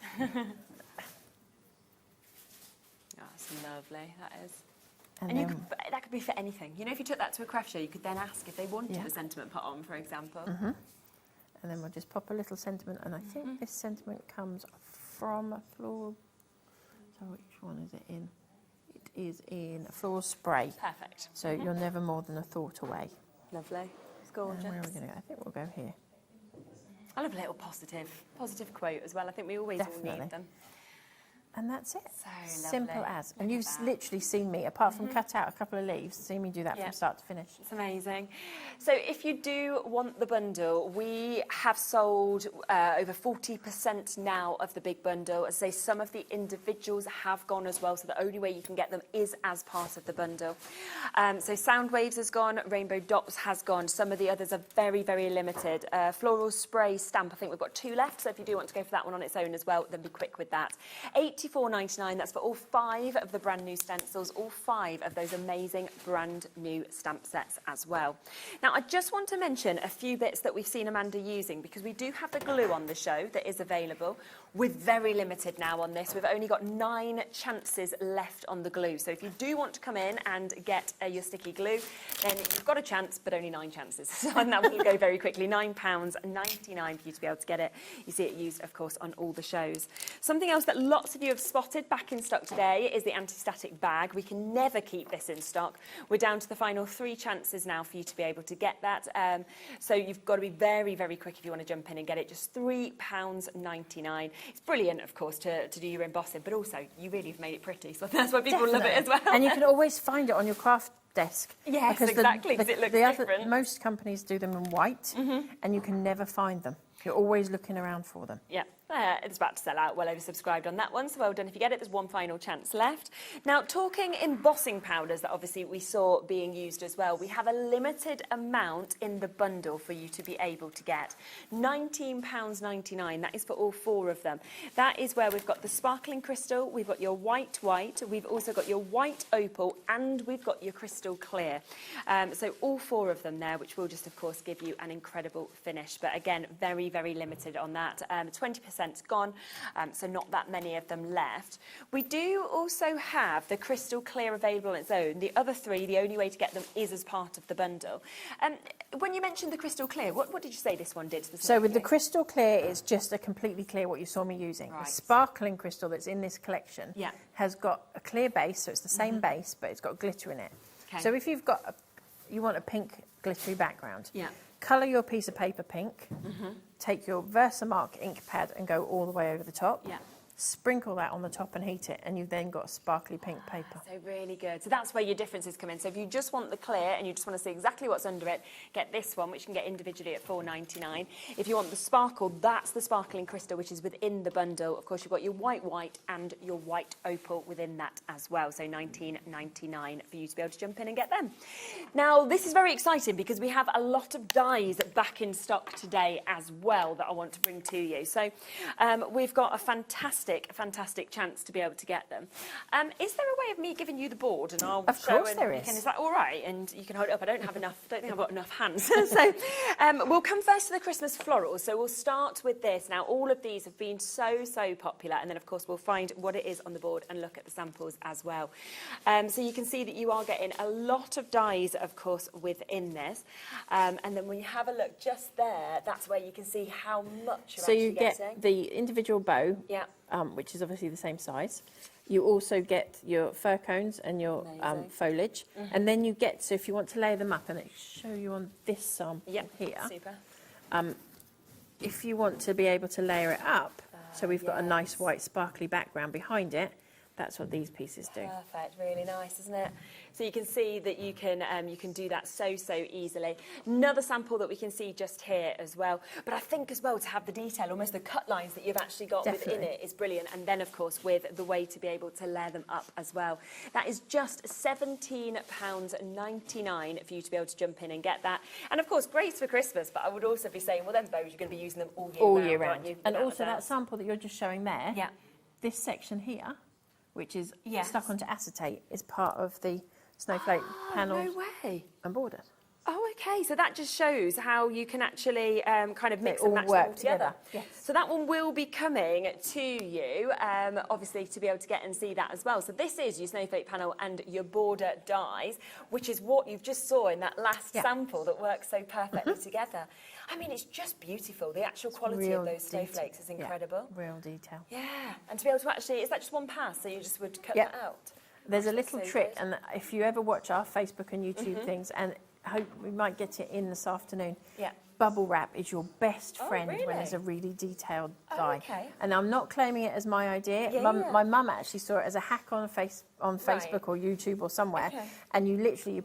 Speaker 4: That's lovely, that is.
Speaker 5: And
Speaker 4: you could, that could be for anything. You know, if you took that to a craft show, you could then ask if they wanted a sentiment put on, for example.
Speaker 5: And then we'll just pop a little sentiment, and I think this sentiment comes from a floral. So which one is it in? It is in a floral spray.
Speaker 4: Perfect.
Speaker 5: So you're never more than a thought away.
Speaker 4: Lovely. It's gorgeous.
Speaker 5: And where are we going to go? I think we'll go here.
Speaker 4: I love a little positive quote as well. I think we always all need them.
Speaker 5: And that's it.
Speaker 4: So
Speaker 5: simple
Speaker 4: lovely.
Speaker 5: as. And you've literally seen me, apart from cut out a couple of leaves, seen me do that from start to finish.
Speaker 4: It's amazing. So if you do want the bundle, we have sold over 40% now of the big bundle. As I say, some of the individuals have gone as well, so the only way you can get them is as part of the bundle. So Sound Waves has gone, Rainbow Dots has gone. Some of the others are very, very limited. Floral Spray Stamp, I think we've got 2 left, so if you do want to go for that one on its own as well, then be quick with that. £84.99, that's for all 5 of the brand new stencils, all 5 of those amazing brand new stamp sets as well. Now, I just want to mention a few bits that we've seen Amanda using, because we do have the glue on the show that is available. We're very limited now on this. We've only got 9 chances left on the glue. So if you do want to come in and get your sticky glue, then you've got a chance, but only 9 chances. So that will go very quickly. £9.99 for you to be able to get it. You see it used, of course, on all the shows. Something else that lots of you have spotted back in stock today is the anti-static bag. We can never keep this in stock. We're down to the final 3 chances now for you to be able to get that. So you've got to be very, very quick if you want to jump in and get it. Just £3.99. It's brilliant, of course, to do your embossing, but also you really have made it pretty. So that's why people love it as well.
Speaker 5: And you can always find it on your craft desk.
Speaker 4: Yes, exactly, because it looks different.
Speaker 5: Most companies do them in white, and you can never find them. You're always looking around for them.
Speaker 4: Yeah, it's about to sell out, well oversubscribed on that one, so well done if you get it. There's 1 final chance left. Now, talking embossing powders that obviously we saw being used as well, we have a limited amount in the bundle for you to be able to get. £19.99, that is for all 4 of them. That is where we've got the sparkling crystal, we've got your white, we've also got your white opal, and we've got your crystal clear. So all 4 of them there, which will just, of course, give you an incredible finish. But again, very, very limited on that. 20% gone, so not that many of them left. We do also have the crystal clear available on its own. The other 3, the only way to get them is as part of the bundle. When you mentioned the crystal clear, what did you say this one did specifically?
Speaker 5: So with the crystal clear, it's just a completely clear what you saw me using.
Speaker 4: Right.
Speaker 5: The sparkling crystal that's in this collection has got a clear base, so it's the same base, but it's got glitter in it.
Speaker 4: Okay.
Speaker 5: So if you've got you want a pink glittery background,
Speaker 4: Yeah.
Speaker 5: colour your piece of paper pink, take your Versamark ink pad and go all the way over the top.
Speaker 4: Yeah.
Speaker 5: Sprinkle that on the top and heat it, and you've then got a sparkly pink paper.
Speaker 4: So really good. So that's where your differences come in. So if you just want the clear and you just want to see exactly what's under it, get this one, which you can get individually at £4.99. If you want the sparkle, that's the sparkling crystal, which is within the bundle. Of course, you've got your white and your white opal within that as well. So £19.99 for you to be able to jump in and get them. Now, this is very exciting because we have a lot of dies back in stock today as well that I want to bring to you. So we've got a fantastic chance to be able to get them. Is there a way of me giving you the board and I'll
Speaker 5: of
Speaker 4: show
Speaker 5: course
Speaker 4: and
Speaker 5: there is.
Speaker 4: is that all right? And you can hold it up. I don't think I've got enough hands. So we'll come first to the Christmas florals. So we'll start with this. Now, all of these have been so popular, and then of course we'll find what it is on the board and look at the samples as well. So you can see that you are getting a lot of dies, of course, within this. And then when you have a look just there, that's where you can see how much you're actually getting.
Speaker 5: So you get the individual bow, which is obviously the same size. You also get your fir cones and your foliage. And then you get, so if you want to layer them up, and it show you on this sample here.
Speaker 4: Super.
Speaker 5: If you want to be able to layer it up, so we've got a nice white sparkly background behind it, that's what these pieces do.
Speaker 4: Perfect, really nice, isn't it? So you can see that you can do that so easily. Another sample that we can see just here as well. But I think as well to have the detail, almost the cut lines that you've actually got within it is brilliant. And then of course with the way to be able to layer them up as well. That is just £17.99 for you to be able to jump in and get that. And of course, great for Christmas, but I would also be saying, well then bows, you're going to be using them all year round. Aren't you?
Speaker 5: And also that sample that you're just showing there,
Speaker 4: yeah.
Speaker 5: this section here, which is stuck onto acetate, is part of the snowflake panels
Speaker 4: No way.
Speaker 5: and borders.
Speaker 4: Oh, okay. So that just shows how you can actually kind of mix
Speaker 5: They
Speaker 4: and
Speaker 5: all
Speaker 4: match them
Speaker 5: work
Speaker 4: all together.
Speaker 5: Yes.
Speaker 4: So that one will be coming to you, obviously, to be able to get and see that as well. So this is your snowflake panel and your border dies, which is what you've just saw in that last sample that works so perfectly together. I mean, it's just beautiful. The actual quality of those snowflakes is incredible.
Speaker 5: Yeah, real detail.
Speaker 4: Yeah. And to be able to actually, is that just one pass? So you just would cut that out?
Speaker 5: There's a little
Speaker 4: so
Speaker 5: trick,
Speaker 4: good.
Speaker 5: and if you ever watch our Facebook and YouTube things, and hope we might get it in this afternoon.
Speaker 4: Yeah.
Speaker 5: Bubble wrap is your best friend
Speaker 4: really?
Speaker 5: when there's a really detailed die.
Speaker 4: Okay.
Speaker 5: And I'm not claiming it as my idea.
Speaker 4: Yeah,
Speaker 5: My mum actually saw it as a hack on Facebook or YouTube or somewhere.
Speaker 4: Okay.
Speaker 5: And you literally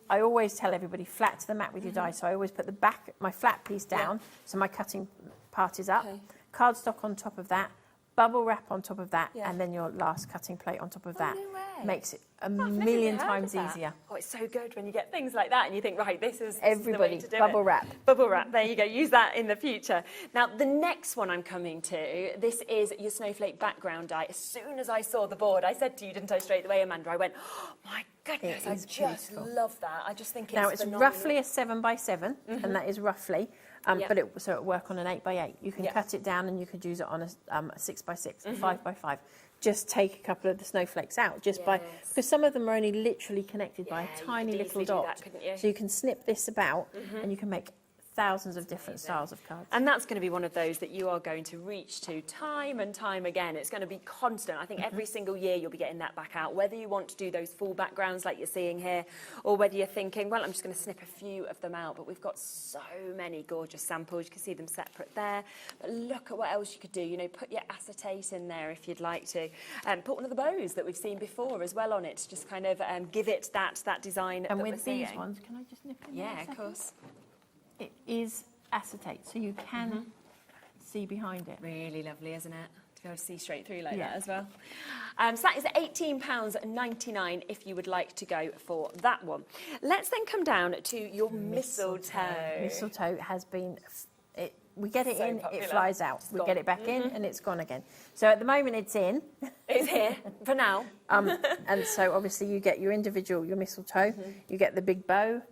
Speaker 5: I always tell everybody flat to the mat with your die. So I always put the back, my flat piece down, so my cutting part is up.
Speaker 4: Okay.
Speaker 5: Cardstock on top of that. Bubble wrap on top of that,
Speaker 4: Yeah.
Speaker 5: and then your last cutting plate on top of that.
Speaker 4: No way.
Speaker 5: Makes it a
Speaker 4: I've never
Speaker 5: million
Speaker 4: even heard
Speaker 5: times
Speaker 4: of that.
Speaker 5: easier.
Speaker 4: Oh, it's so good when you get things like that and you think, right, this is
Speaker 5: Everybody,
Speaker 4: the way to do
Speaker 5: bubble
Speaker 4: it.
Speaker 5: wrap.
Speaker 4: Bubble wrap, there you go. Use that in the future. Now, the next one I'm coming to, this is your snowflake background die. As soon as I saw the board, I said to you, didn't I, straight away, Amanda, I went, oh, my goodness,
Speaker 5: It
Speaker 4: I
Speaker 5: is
Speaker 4: just
Speaker 5: beautiful.
Speaker 4: love that. I just think it's
Speaker 5: Now it's
Speaker 4: phenomenal.
Speaker 5: roughly a 7x7, and that is roughly, but it'll work on an 8x8. You can cut it down, and you could use it on a 6x6, a 5x5. Just take a couple of the snowflakes out, because some of them are only literally connected by a tiny
Speaker 4: could
Speaker 5: little
Speaker 4: easily do
Speaker 5: dot.
Speaker 4: that, couldn't you?
Speaker 5: So you can snip this about, and you can make thousands of different styles of cards.
Speaker 4: And that's going to be one of those that you are going to reach to time and time again. It's going to be constant. I think every single year you'll be getting that back out, whether you want to do those full backgrounds like you're seeing here, or whether you're thinking, well, I'm just going to snip a few of them out. But we've got so many gorgeous samples. You can see them separate there. But look at what else you could do. You know, put your acetate in there if you'd like to. Put one of the bows that we've seen before as well on it to just kind of give it that design
Speaker 5: And
Speaker 4: that
Speaker 5: with
Speaker 4: we're seeing.
Speaker 5: these ones, can I just nip in there a
Speaker 4: Yeah, of
Speaker 5: second?
Speaker 4: course.
Speaker 5: It is acetate, so you can see behind it.
Speaker 4: Really lovely, isn't it? To be able to see straight through like
Speaker 5: Yeah.
Speaker 4: that as well. So that is £18.99 if you would like to go for that one. Let's then come down to your mistletoe.
Speaker 5: Mistletoe has been, we get it
Speaker 4: So
Speaker 5: in,
Speaker 4: popular.
Speaker 5: it flies out.
Speaker 4: It's
Speaker 5: We
Speaker 4: gone.
Speaker 5: get it back in, and it's gone again. So at the moment it's in,
Speaker 4: It's here for now.
Speaker 5: and so obviously you get your mistletoe, you get the big bow,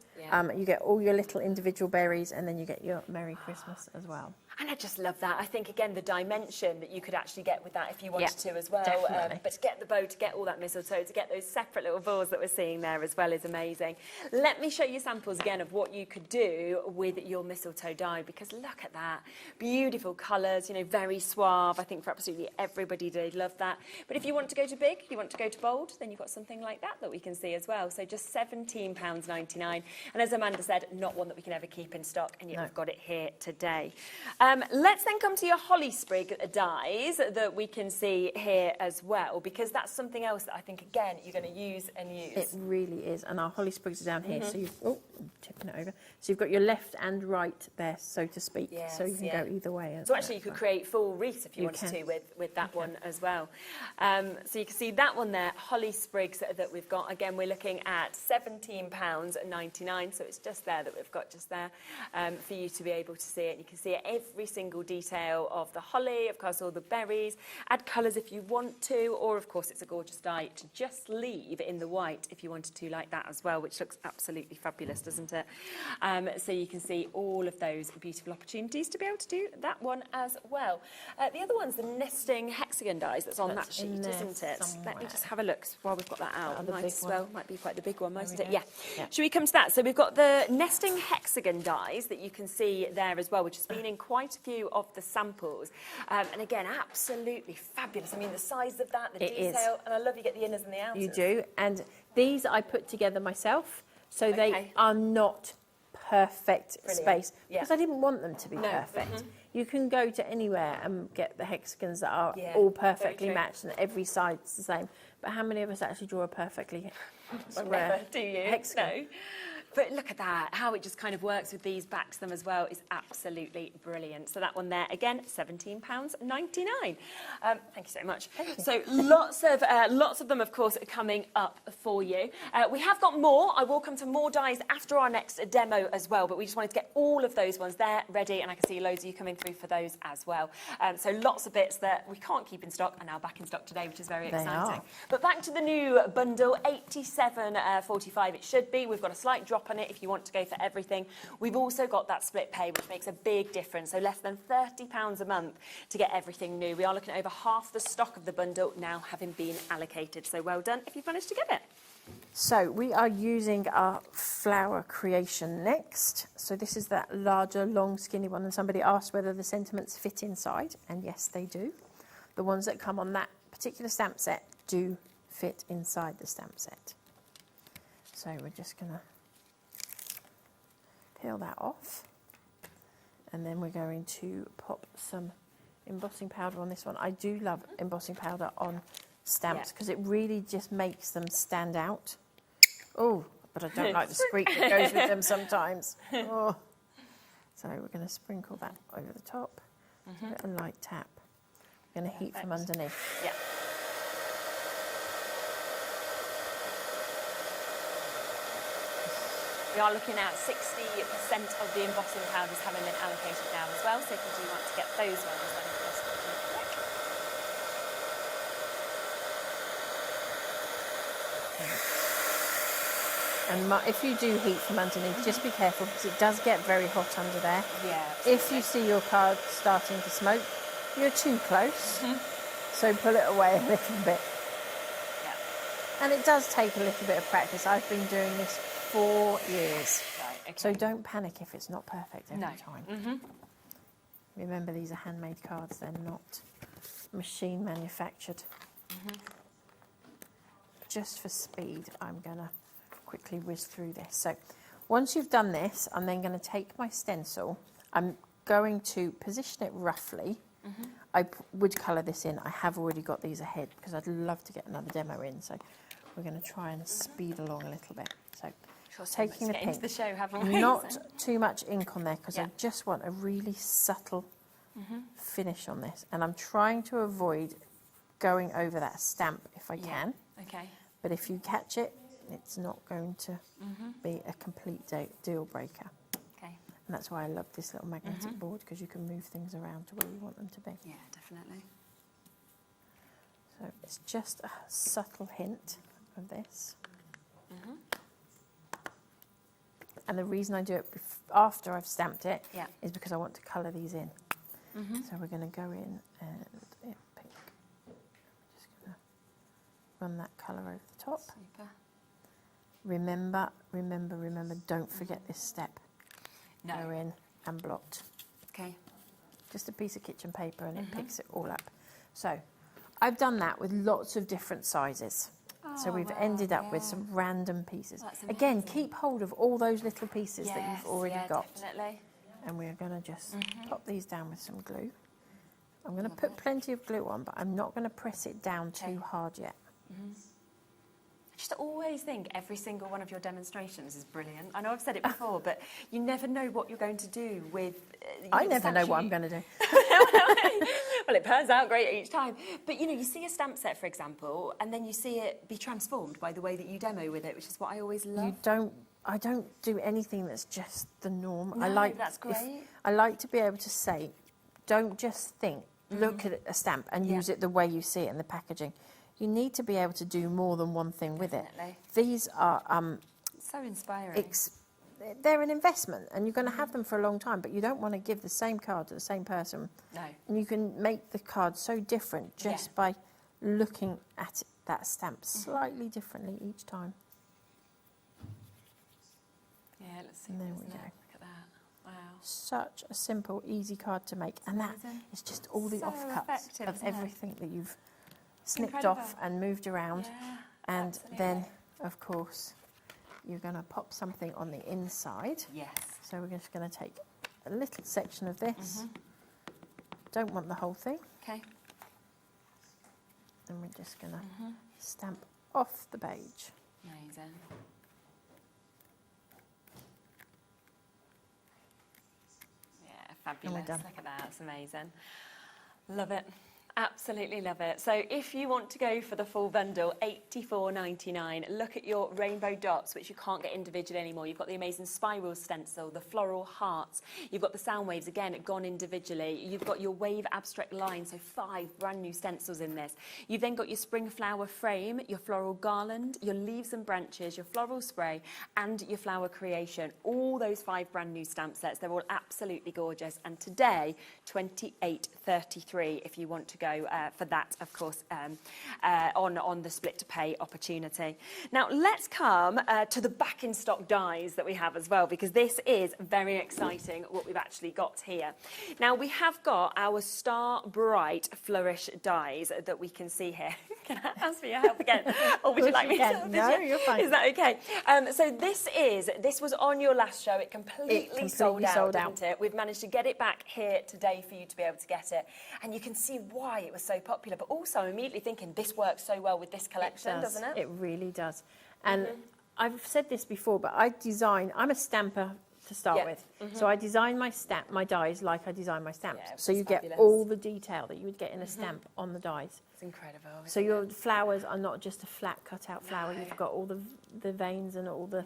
Speaker 5: you get all your little individual berries, and then you get your Merry Christmas as well.
Speaker 4: And I just love that. I think, again, the dimension that you could actually get with that if you wanted to as well.
Speaker 5: definitely.
Speaker 4: But to get the bow, to get all that mistletoe, to get those separate little balls that we're seeing there as well is amazing. Let me show you samples again of what you could do with your mistletoe die, because look at that. Beautiful colours, you know, very suave. I think for absolutely everybody, they love that. But if you want to go to big, you want to go to bold, then you've got something like that we can see as well. So just £17.99. And as Amanda said, not one that we can ever keep in stock, and yet we've got it here today. Let's then come to your holly sprig dies that we can see here as well, because that's something else that I think, again, you're going to use and use.
Speaker 5: It really is, and our holly sprigs are down here. So I'm tipping it over. So you've got your left and right there, so to speak.
Speaker 4: Yes,
Speaker 5: so you can go either way.
Speaker 4: So actually you could create full wreaths if you wanted to with that one as well. So you can see that one there, holly sprigs that we've got. Again, we're looking at £17.99, so it's just there that we've got just there for you to be able to see it. You can see every single detail of the holly, of course, all the berries. Add colours if you want to, or of course it's a gorgeous die to just leave in the white if you wanted to, like that as well, which looks absolutely fabulous, doesn't it? So you can see all of those beautiful opportunities to be able to do that one as well. The other one's the nesting hexagon dies that's on that sheet, isn't it? Let me just have a look while we've got that out. Might as well, might be quite the big one, mightn't it? Yeah. Should we come to that? So we've got the nesting hexagon dies that you can see there as well, which has been in quite a few of the samples. And again, absolutely fabulous. I mean, the size of that, the detail, and I love you get the inners and the outers.
Speaker 5: You do, and these I put together myself, so they are not perfect space, because I didn't want them to be perfect. You can go to anywhere and get the hexagons that are all perfectly matched and every side's the same. But how many of us actually draw a perfectly square
Speaker 4: do you?
Speaker 5: hexagon?
Speaker 4: No. But look at that, how it just kind of works with these, backs them as well, is absolutely brilliant. So that one there, again, £17.99. Thank you so much. So lots of them, of course, are coming up for you. We have got more. I will come to more dies after our next demo as well, but we just wanted to get all of those ones there ready, and I can see loads of you coming through for those as well. So lots of bits that we can't keep in stock are now back in stock today, which is very exciting. But back to the new bundle, £87.45 it should be. We've got a slight drop on it if you want to go for everything. We've also got that split pay, which makes a big difference. So less than £30 a month to get everything new. We are looking at over half the stock of the bundle now having been allocated. So well done if you've managed to get it.
Speaker 5: So we are using our flower creation next. So this is that larger, long, skinny one. And somebody asked whether the sentiments fit inside. And yes, they do. The ones that come on that particular stamp set do fit inside the stamp set. So we're just going to peel that off. And then we're going to pop some embossing powder on this one. I do love embossing powder on stamps because it really just makes them stand out. Oh, but I don't like the squeak that goes with them sometimes. Oh. So we're going to sprinkle that over the top. Give it a light tap. We're going to heat from underneath.
Speaker 4: Yeah. We are looking at 60% of the embossing powders having been allocated now as well, so if you do want to get those ones, then of course do quick.
Speaker 5: And if you do heat from underneath, just be careful because it does get very hot under there.
Speaker 4: Yeah.
Speaker 5: If you see your card starting to smoke, you're too close, so pull it away a little bit.
Speaker 4: Yeah.
Speaker 5: And it does take a little bit of practice. I've been doing this 4 years.
Speaker 4: Right, okay.
Speaker 5: So don't panic if it's not perfect every time.
Speaker 4: Mm-hmm.
Speaker 5: Remember, these are handmade cards, they're not machine manufactured. Just for speed, I'm going to quickly whiz through this. So once you've done this, I'm then going to take my stencil. I'm going to position it roughly. I would colour this in. I have already got these ahead because I'd love to get another demo in. So we're going to try and speed along a little bit. So taking the pink,
Speaker 4: into the show, haven't we?
Speaker 5: not too much ink on there because I just want a really subtle finish on this. And I'm trying to avoid going over that stamp if I can.
Speaker 4: Okay.
Speaker 5: But if you catch it, it's not going to be a complete deal breaker.
Speaker 4: Okay.
Speaker 5: And that's why I love this little magnetic board, because you can move things around to where you want them to be.
Speaker 4: Yeah, definitely.
Speaker 5: So it's just a subtle hint of this. And the reason I do it after I've stamped it is because I want to colour these in. So we're going to go in and pink. I'm just going to run that colour over the top.
Speaker 4: Super.
Speaker 5: Remember, don't forget this step.
Speaker 4: No.
Speaker 5: Go in and blot.
Speaker 4: Okay.
Speaker 5: Just a piece of kitchen paper and it picks it all up. So I've done that with lots of different sizes. So we've ended up with some random pieces. Again, keep hold of all those little pieces that you've already got.
Speaker 4: Definitely.
Speaker 5: And we're going to just pop these down with some glue. I'm going to put plenty of glue on, but I'm not going to press it down too hard yet.
Speaker 4: I just always think every single one of your demonstrations is brilliant. I know I've said it before, but you never know what you're going to do with...
Speaker 5: I never know what I'm going to do.
Speaker 4: Well, it turns out great each time. But, you know, you see a stamp set, for example, and then you see it be transformed by the way that you demo with it, which is what I always love.
Speaker 5: I don't do anything that's just the norm.
Speaker 4: No, that's great.
Speaker 5: I like to be able to say, don't just think, look at a stamp and use it the way you see it in the packaging. You need to be able to do more than one thing with it. These are
Speaker 4: so inspiring.
Speaker 5: They're an investment, and you're going to have them for a long time, but you don't want to give the same card to the same person.
Speaker 4: No.
Speaker 5: And you can make the card so different just by looking at that stamp slightly differently each time.
Speaker 4: Yeah, let's see.
Speaker 5: And there we go.
Speaker 4: Look at that. Wow.
Speaker 5: Such a simple, easy card to make. And that is just all the offcuts of everything that you've snipped off and moved around.
Speaker 4: Yeah,
Speaker 5: and
Speaker 4: absolutely.
Speaker 5: then, of course, you're going to pop something on the inside.
Speaker 4: Yes.
Speaker 5: So we're just going to take a little section of this. Don't want the whole thing.
Speaker 4: Okay.
Speaker 5: And we're just going to stamp off the page.
Speaker 4: Amazing. Fabulous.
Speaker 5: done.
Speaker 4: Look at that. It's amazing. Love it. Absolutely love it. So if you want to go for the full bundle, $84.99. Look at your rainbow dots, which you can't get individually anymore. You've got the amazing spiral stencil, the floral hearts. You've got the sound waves, again, gone individually. You've got your wave abstract line, so 5 brand new stencils in this. You've then got your spring flower frame, your floral garland, your leaves and branches, your floral spray, and your flower creation. All those 5 brand new stamp sets. They're all absolutely gorgeous. And today, $28.33 if you want to go for that, of course, on the split to pay opportunity. Now let's come to the back in stock dies that we have as well, because this is very exciting what we've actually got here. Now we have got our Star Bright Flourish dies that we can see here. Can I ask for your help again? Or would you like me to?
Speaker 5: No, you're fine.
Speaker 4: Is that okay? So this was on your last show. It completely sold out, didn't it? We've managed to get it back here today for you to be able to get it. And you can see why it was so popular, but also I'm immediately thinking this works so well with this collection, doesn't it?
Speaker 5: It really does. And I've said this before, but I'm a stamper to start with. So I design my dies like I design my stamps.
Speaker 4: Yeah,
Speaker 5: so you
Speaker 4: fabulous.
Speaker 5: get all the detail that you would get in a stamp on the dies.
Speaker 4: It's incredible.
Speaker 5: So your flowers are not just a flat cut out flower. You've got all the veins and all the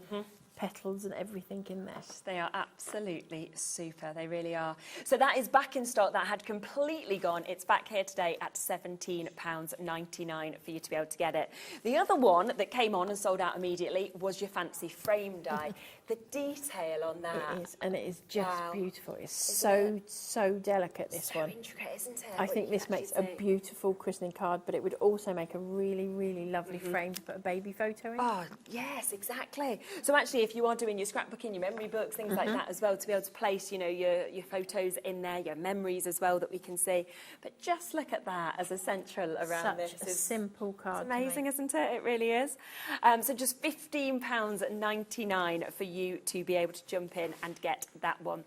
Speaker 5: petals and everything in there.
Speaker 4: They are absolutely super. They really are. So that is back in stock. That had completely gone. It's back here today at £17.99 for you to be able to get it. The other one that came on and sold out immediately was your fancy frame die. The detail on that.
Speaker 5: It is, and it is just beautiful. It's so delicate, this
Speaker 4: so
Speaker 5: one.
Speaker 4: Intricate, isn't it?
Speaker 5: I think this makes a beautiful christening card, but it would also make a really, really lovely frame to put a baby photo in.
Speaker 4: Oh, yes, exactly. So actually, if you are doing your scrapbooking, your memory books, things like that as well, to be able to place, your photos in there, your memories as well that we can see. But just look at that as a central around this.
Speaker 5: Such a simple card.
Speaker 4: It's amazing, isn't it? It really is. So just £15.99 for you to be able to jump in and get that one.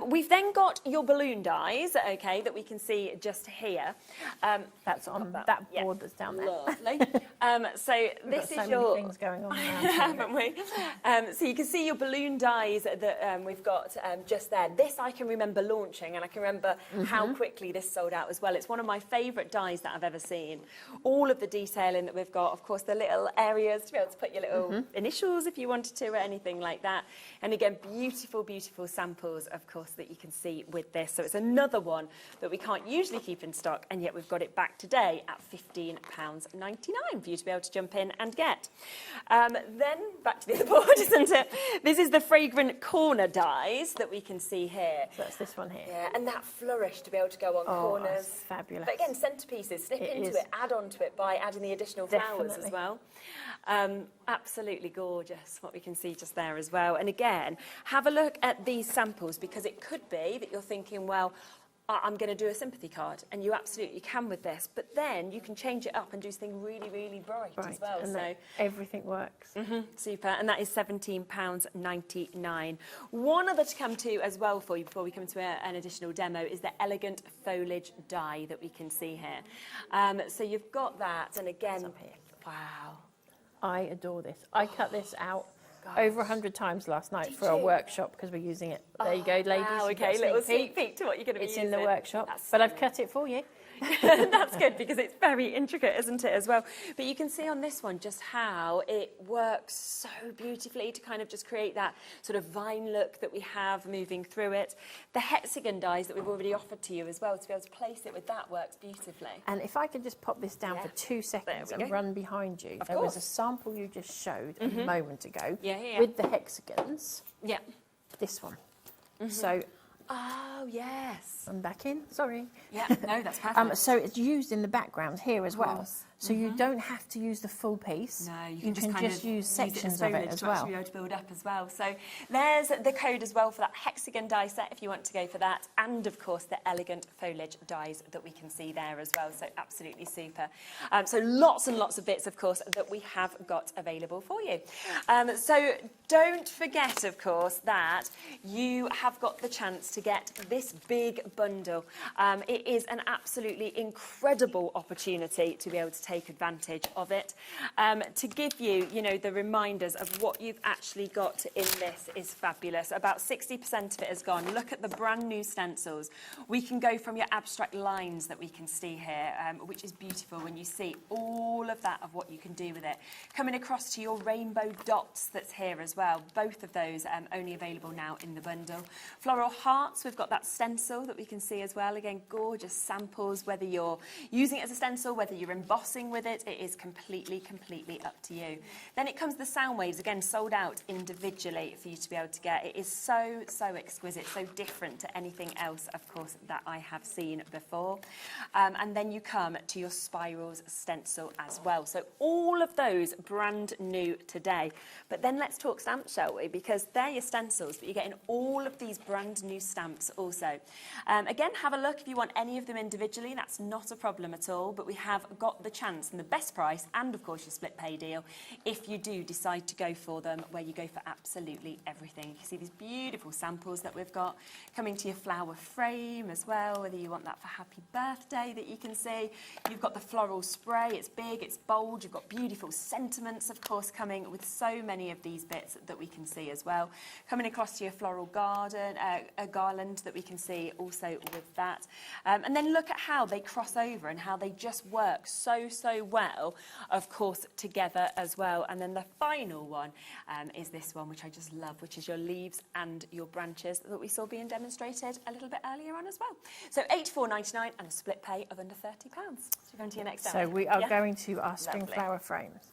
Speaker 4: We've then got your balloon dies, okay, that we can see just here.
Speaker 5: That's on that board that's down there.
Speaker 4: Lovely. So this is
Speaker 5: so many things going on around,
Speaker 4: haven't we? So you can see your balloon dies that we've got just there. This I can remember launching, and I can remember how quickly this sold out as well. It's one of my favourite dies that I've ever seen. All of the detailing that we've got, of course, the little areas to be able to put your little initials if you wanted to, or anything like that. And again, beautiful, beautiful samples, of course, that you can see with this. So it's another one that we can't usually keep in stock, and yet we've got it back today at £15.99 for you to be able to jump in and get. Then back to the other board, isn't it? This is the fragrant corner dies that we can see here.
Speaker 5: So that's this one here.
Speaker 4: Yeah, and that flourish to be able to go on corners.
Speaker 5: That's fabulous.
Speaker 4: But again, centerpieces, snip into it, add on to it by adding the additional flowers as well. Absolutely gorgeous, what we can see just there as well. And again, have a look at these samples, because it could be that you're thinking, well, I'm going to do a sympathy card, and you absolutely can with this, but then you can change it up and do something really, really bright as well.
Speaker 5: And
Speaker 4: so
Speaker 5: everything works.
Speaker 4: Super, and that is £17.99. One other to come to as well for you before we come to an additional demo is the elegant foliage die that we can see here. So you've got that, and again, wow.
Speaker 5: I adore this. I cut this out over 100 times last night for a workshop because we're using it. There you go, ladies.
Speaker 4: Wow, okay, little sneak peek to what you're going to be using.
Speaker 5: It's in the workshop, but I've cut it for you.
Speaker 4: That's good, because it's very intricate, isn't it, as well? But you can see on this one just how it works so beautifully to kind of just create that sort of vine look that we have moving through it. The hexagon dies that we've already offered to you as well, to be able to place it with that works beautifully.
Speaker 5: And if I could just pop this down for 2 seconds and run behind you.
Speaker 4: Of
Speaker 5: there
Speaker 4: course.
Speaker 5: was a sample you just showed a moment ago
Speaker 4: Yeah.
Speaker 5: with the hexagons.
Speaker 4: Yeah.
Speaker 5: This one. So
Speaker 4: Oh, yes.
Speaker 5: I'm back in, sorry.
Speaker 4: Yeah, no, that's perfect.
Speaker 5: So it's used in the background here as well.
Speaker 4: course.
Speaker 5: So you don't have to use the full piece.
Speaker 4: No, you
Speaker 5: can
Speaker 4: just kind
Speaker 5: just
Speaker 4: of
Speaker 5: use sections of it as
Speaker 4: to
Speaker 5: well.
Speaker 4: actually be able to build up as well. So there's the code as well for that hexagon die set if you want to go for that, and of course the elegant foliage dies that we can see there as well. So absolutely super. So lots and lots of bits, of course, that we have got available for you. So don't forget, of course, that you have got the chance to get this big bundle. It is an absolutely incredible opportunity to be able to take take advantage of it. To give you, you know, the reminders of what you've actually got in this is fabulous. About 60% of it has gone. Look at the brand new stencils. We can go from your abstract lines that we can see here, which is beautiful when you see all of that of what you can do with it. Coming across to your rainbow dots that's here as well. Both of those only available now in the bundle. Floral hearts, we've got that stencil that we can see as well. Again, gorgeous samples, whether you're using it as a stencil, whether you're embossing with it, it is completely up to you. Then it comes the sound waves, again, sold out individually for you to be able to get. It is so exquisite, so different to anything else, of course, that I have seen before. And then you come to your spirals stencil as well. So all of those brand new today. But then let's talk stamps, shall we? Because they're your stencils, but you're getting all of these brand new stamps also. Again, have a look if you want any of them individually. That's not a problem at all, but we have got the chance and the best price and, of course, your split pay deal if you do decide to go for them, where you go for absolutely everything. You can see these beautiful samples that we've got coming to your flower frame as well, whether you want that for happy birthday that you can see. You've got the floral spray. It's big, it's bold. You've got beautiful sentiments, of course, coming with so many of these bits that we can see as well. Coming across to your floral garden, a garland that we can see also with that. And then look at how they cross over and how they just work so well, of course, together as well. And then the final one is this one, which I just love, which is your leaves and your branches that we saw being demonstrated a little bit earlier on as well. So £84.99 and a split pay of under £30. So going to your next stamp.
Speaker 5: So we are going to our spring flower frames.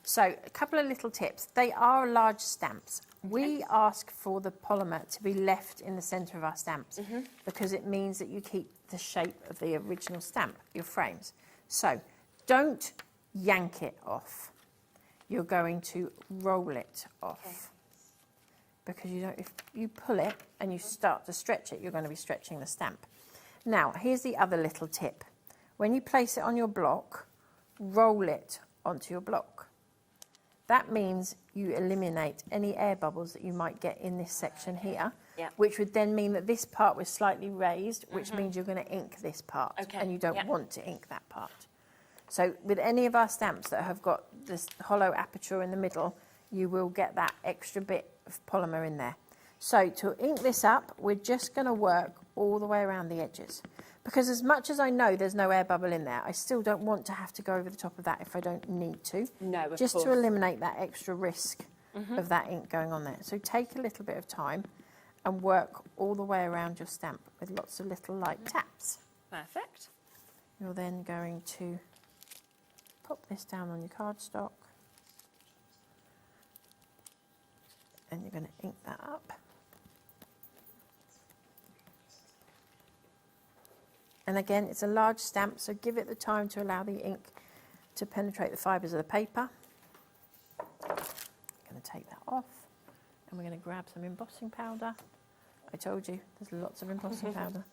Speaker 5: So a couple of little tips. They are large stamps. We ask for the polymer to be left in the centre of our stamps because it means that you keep the shape of the original stamp, your frames. So don't yank it off. You're going to roll it off. Because you don't, if you pull it and you start to stretch it, you're going to be stretching the stamp. Now, here's the other little tip. When you place it on your block, roll it onto your block. That means you eliminate any air bubbles that you might get in this section here, which would then mean that this part was slightly raised, which means you're going to ink this part, and you don't want to ink that part. So with any of our stamps that have got this hollow aperture in the middle, you will get that extra bit of polymer in there. So to ink this up, we're just going to work all the way around the edges. Because as much as I know there's no air bubble in there, I still don't want to have to go over the top of that if I don't need to.
Speaker 4: No, of
Speaker 5: just
Speaker 4: course.
Speaker 5: to eliminate that extra risk of that ink going on there. So take a little bit of time and work all the way around your stamp with lots of little light taps.
Speaker 4: Perfect.
Speaker 5: You're then going to pop this down on your cardstock and you're going to ink that up. And again, it's a large stamp, so give it the time to allow the ink to penetrate the fibres of the paper. I'm going to take that off, and we're going to grab some embossing powder. I told you, there's lots of embossing powder.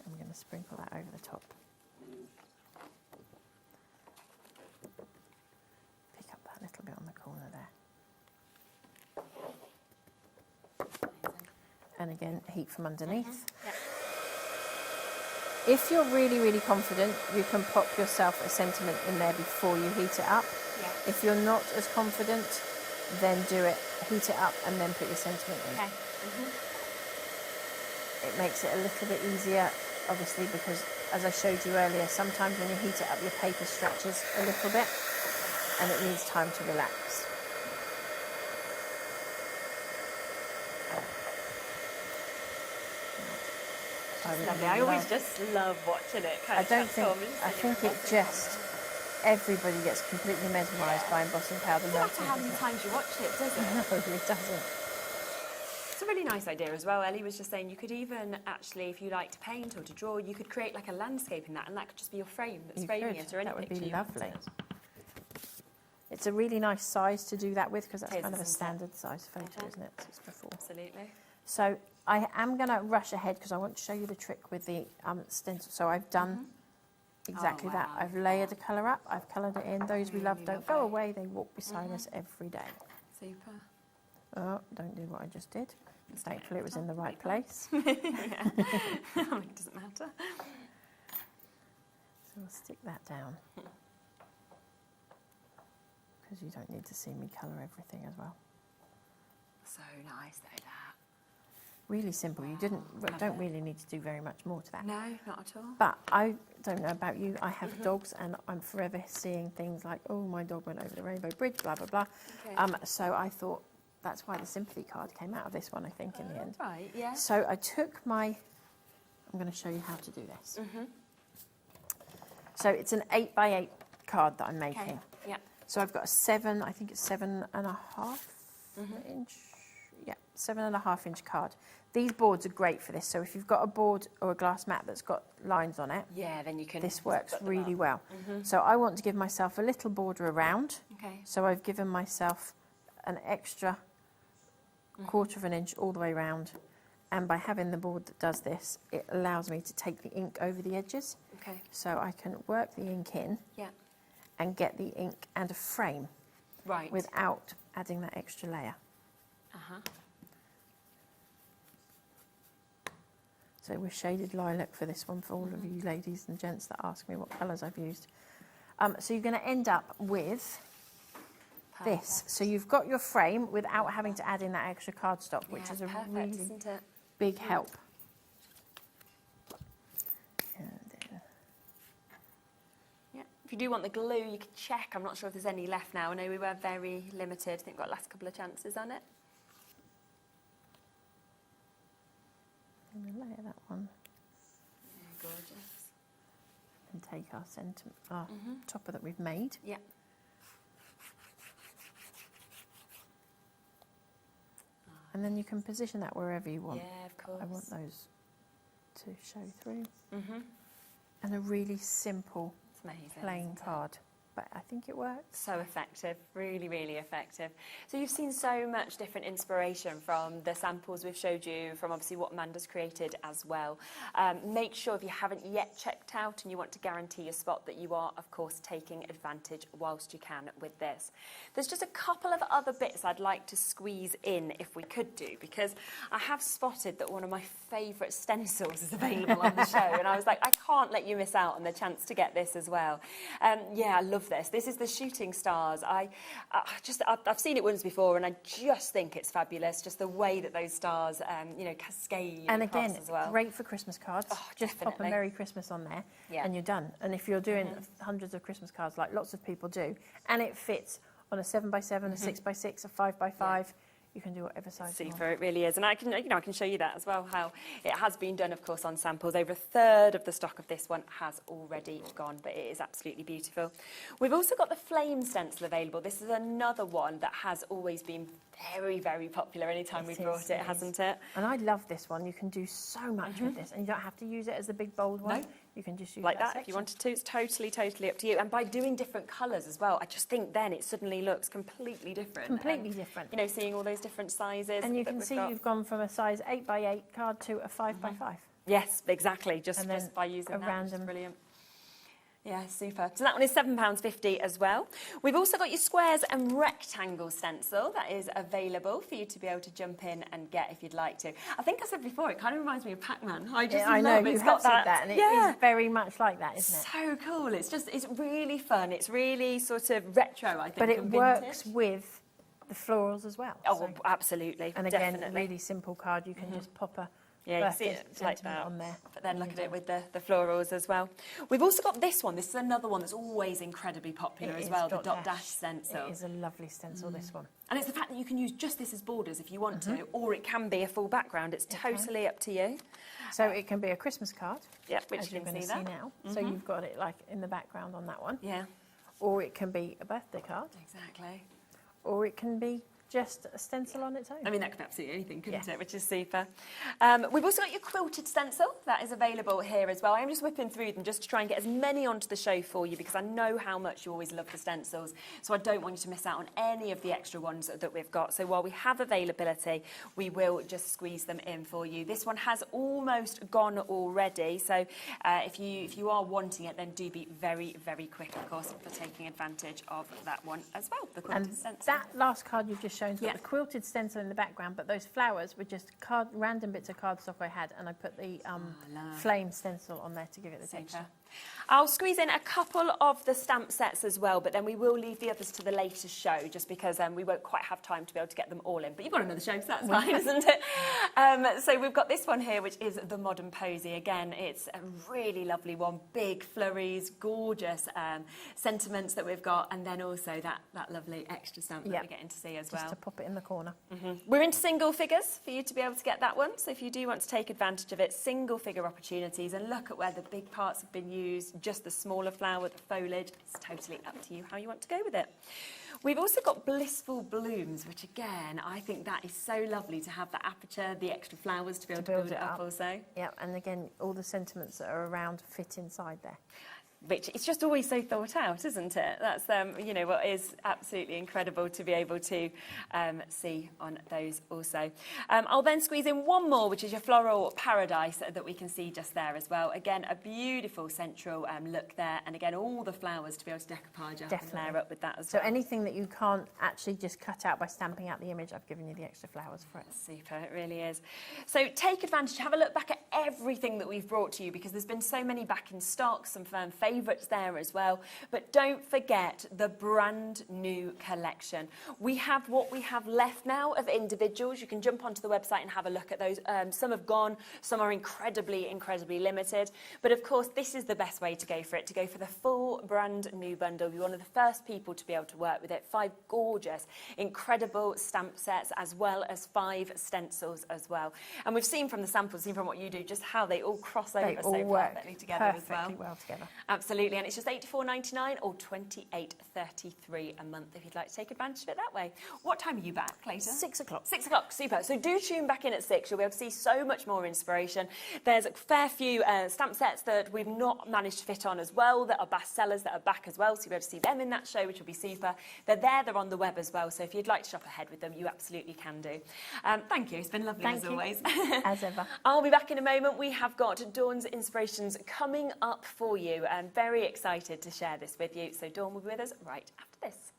Speaker 5: And we're going to sprinkle that over the top. Pick up that little bit on the corner there. And again, heat from underneath. If you're really confident, you can pop yourself a sentiment in there before you heat it up. If you're not as confident, then do it, heat it up and then put your sentiment in. It makes it a little bit easier, obviously, because as I showed you earlier, sometimes when you heat it up, your paper stretches a little bit and it needs time to relax.
Speaker 4: I always just love watching it.
Speaker 5: I think it just, everybody gets completely mesmerised by embossing powder.
Speaker 4: No matter how many times you watch it, does it?
Speaker 5: No, it doesn't.
Speaker 4: It's a really nice idea as well. Ellie was just saying you could even actually, if you like to paint or to draw, you could create like a landscape in that, and that could just be your frame that's framing it, or any picture.
Speaker 5: That would be lovely. It's a really nice size to do that with, because that's kind of a standard size photo, isn't it? 6x4.
Speaker 4: Absolutely.
Speaker 5: So I am going to rush ahead because I want to show you the trick with the stencil. So I've done exactly that. I've layered the colour up. I've coloured it in. Those we love don't go away. They walk beside us every day.
Speaker 4: Super.
Speaker 5: Oh, don't do what I just did. Thankfully it was in the right place.
Speaker 4: It doesn't matter.
Speaker 5: we'll stick that down. Because you don't need to see me colour everything as well.
Speaker 4: So nice though, that.
Speaker 5: Really simple. You don't really need to do very much more to that.
Speaker 4: No, not at all.
Speaker 5: But I don't know about you. I have dogs, and I'm forever seeing things like, oh, my dog went over the rainbow bridge, blah blah blah. Okay. So I thought that's why the sympathy card came out of this one. I think in the end.
Speaker 4: Right. Yeah.
Speaker 5: So I took my. I'm going to show you how to do this. So it's an 8x8 card that I'm making.
Speaker 4: Okay. Yeah.
Speaker 5: So I've got a 7. I think it's 7.5 inch. Yeah, 7.5 inch card. These boards are great for this. So if you've got a board or a glass mat that's got lines on it,
Speaker 4: yeah, then you can.
Speaker 5: This works really well. So I want to give myself a little border around.
Speaker 4: Okay.
Speaker 5: So I've given myself an extra 1/4 of an inch all the way around, and by having the board that does this, it allows me to take the ink over the edges.
Speaker 4: Okay.
Speaker 5: So I can work the ink in.
Speaker 4: Yeah.
Speaker 5: And get the ink and a frame.
Speaker 4: Right.
Speaker 5: Without adding that extra layer. So we're shaded lilac for this one, for all of you ladies and gents that ask me what colours I've used. So you're going to end up with this. So you've got your frame without having to add in that extra cardstock, which is a really
Speaker 4: isn't it?
Speaker 5: big help. And then,
Speaker 4: yeah. If you do want the glue, you can check. I'm not sure if there's any left now. I know we were very limited. I think we've got last couple of chances on it.
Speaker 5: I'm going to layer that one.
Speaker 4: Yeah, gorgeous.
Speaker 5: And take our topper that we've made.
Speaker 4: Yeah.
Speaker 5: And then you can position that wherever you want.
Speaker 4: Yeah, of course.
Speaker 5: I want those to show through. And a really simple,
Speaker 4: It's amazing,
Speaker 5: plain card. But I think it works.
Speaker 4: So effective, really, really effective. So you've seen so much different inspiration from the samples we've showed you, from obviously what Amanda's created as well. Make sure if you haven't yet checked out and you want to guarantee your spot that you are, of course, taking advantage whilst you can with this. There's just a couple of other bits I'd like to squeeze in if we could do, because I have spotted that one of my favourite stencils is available on the show, and I was like, I can't let you miss out on the chance to get this as well. Yeah, I love this. This is the shooting stars. I've seen it once before, and I just think it's fabulous. Just the way that those stars, cascade
Speaker 5: And
Speaker 4: across
Speaker 5: again,
Speaker 4: as well.
Speaker 5: great for Christmas cards.
Speaker 4: Oh,
Speaker 5: just pop a
Speaker 4: definitely.
Speaker 5: Merry Christmas on there,
Speaker 4: Yeah.
Speaker 5: and you're done. And if you're doing hundreds of Christmas cards, like lots of people do, and it fits on a 7x7, a 6x6, a 5x5. You can do whatever size you want.
Speaker 4: Super, it really is. And I can show you that as well, how it has been done, of course, on samples. Over 1/3 of the stock of this one has already gone, but it is absolutely beautiful. We've also got the flame stencil available. This is another one that has always been very, very popular anytime we've brought it, hasn't it?
Speaker 5: And I love this one. You can do so much with this, and you don't have to use it as the big bold one.
Speaker 4: No.
Speaker 5: You can just use
Speaker 4: Like that,
Speaker 5: section.
Speaker 4: if you wanted to. It's totally, totally up to you. And by doing different colours as well, I just think then it suddenly looks completely different.
Speaker 5: Completely different.
Speaker 4: Seeing all those different sizes.
Speaker 5: And you
Speaker 4: that
Speaker 5: can
Speaker 4: we've
Speaker 5: see
Speaker 4: got.
Speaker 5: you've gone from a size 8x8 card to a 5x5.
Speaker 4: Yes, exactly. Just
Speaker 5: And then
Speaker 4: by using
Speaker 5: a
Speaker 4: that, which is
Speaker 5: random-
Speaker 4: brilliant. Yeah, super. So that one is £7.50 as well. We've also got your squares and rectangle stencil that is available for you to be able to jump in and get if you'd like to. I think I said before, it kind of reminds me of Pac-Man. I
Speaker 5: know,
Speaker 4: love it.
Speaker 5: you
Speaker 4: It's
Speaker 5: have
Speaker 4: got
Speaker 5: said that, and it is very much like that, isn't it?
Speaker 4: So cool. It's really fun. It's really sort of retro, I think.
Speaker 5: But it
Speaker 4: and
Speaker 5: works
Speaker 4: vintage.
Speaker 5: with the florals as well.
Speaker 4: Oh,
Speaker 5: So-
Speaker 4: absolutely.
Speaker 5: and again,
Speaker 4: definitely.
Speaker 5: really simple card. You can just pop a
Speaker 4: Yeah, you see
Speaker 5: birthday
Speaker 4: it like
Speaker 5: sentiment
Speaker 4: that.
Speaker 5: on there.
Speaker 4: But then look at it with the florals as well. We've also got this one. This is another one that's always incredibly popular
Speaker 5: It
Speaker 4: as
Speaker 5: is
Speaker 4: well, the dot dash stencil.
Speaker 5: It is a lovely stencil, this one.
Speaker 4: And it's the fact that you can use just this as borders if you want to, or it can be a full background. It's totally up to you.
Speaker 5: So it can be a Christmas card,
Speaker 4: Yep, which
Speaker 5: as
Speaker 4: you
Speaker 5: you're
Speaker 4: can
Speaker 5: going to
Speaker 4: see
Speaker 5: see
Speaker 4: that.
Speaker 5: now. So you've got it like in the background on that one.
Speaker 4: Yeah,
Speaker 5: Or it can be a birthday card,
Speaker 4: exactly.
Speaker 5: or it can be just a stencil on its own.
Speaker 4: I mean, that could be absolutely anything, couldn't
Speaker 5: Yeah.
Speaker 4: it? Which is super. We've also got your quilted stencil. That is available here as well. I'm just whipping through them just to try and get as many onto the show for you, because I know how much you always love the stencils. So I don't want you to miss out on any of the extra ones that we've got. So while we have availability, we will just squeeze them in for you. This one has almost gone already. So if you are wanting it, then do be very, very quick, of course, for taking advantage of that one as well, the quilted
Speaker 5: And
Speaker 4: stencil.
Speaker 5: that last card you've just shown's got
Speaker 4: Yeah.
Speaker 5: the quilted stencil in the background, but those flowers were just random bits of cardstock I had, and I put the flame stencil on there to give it the texture.
Speaker 4: Super. I'll squeeze in a couple of the stamp sets as well, but then we will leave the others to the later show just because we won't quite have time to be able to get them all in. But you've got another show, so that's fine, isn't it? So we've got this one here, which is the Modern Posy. Again, it's a really lovely one. Big flurries, gorgeous sentiments that we've got, and then also that lovely extra stamp that we're getting to see as well.
Speaker 5: Just to pop it in the corner.
Speaker 4: We're into single figures for you to be able to get that one. So if you do want to take advantage of it, single figure opportunities, and look at where the big parts have been used, just the smaller flower, the foliage. It's totally up to you how you want to go with it. We've also got Blissful Blooms, which again, I think that is so lovely to have the aperture, the extra flowers to be able to build it up also.
Speaker 5: Yeah, and again, all the sentiments that are around fit inside there.
Speaker 4: Which it's just always so thought out, isn't it? That's you know, what is absolutely incredible to be able to see on those also. I'll then squeeze in one more, which is your Floral Paradise that we can see just there as well. Again, a beautiful central look there, and again, all the flowers to be able to decoupage up and layer up with that as well.
Speaker 5: So anything that you can't actually just cut out by stamping out the image, I've given you the extra flowers for it.
Speaker 4: Super, it really is. So take advantage, have a look back at everything that we've brought to you, because there's been so many back in stock, some firm favourites there as well. But don't forget the brand new collection. We have what we have left now of individuals. You can jump onto the website and have a look at those. Some have gone, some are incredibly limited. But of course, this is the best way to go for it, to go for the full brand new bundle. You're one of the first people to be able to work with it. 5 gorgeous, incredible stamp sets, as well as 5 stencils as well. And we've seen from the samples, seen from what you do, just how they all cross over so perfectly together as well.
Speaker 5: Well together.
Speaker 4: Absolutely, and it's just $84.99 or $28.33 a month if you'd like to take advantage of it that way. What time are you back, Clayton?
Speaker 5: 6 o'clock.
Speaker 4: 6 o'clock, super. So do tune back in at 6. You'll be able to see so much more inspiration. There's a fair few stamp sets that we've not managed to fit on as well, that are bestsellers that are back as well, so you'll be able to see them in that show, which will be super. They're there, they're on the web as well, so if you'd like to shop ahead with them, you absolutely can do. Thank you, it's been lovely as always.
Speaker 5: As ever.
Speaker 4: I'll be back in a moment. We have got Dawn's inspirations coming up for you. I'm very excited to share this with you. So Dawn will be with us right after this.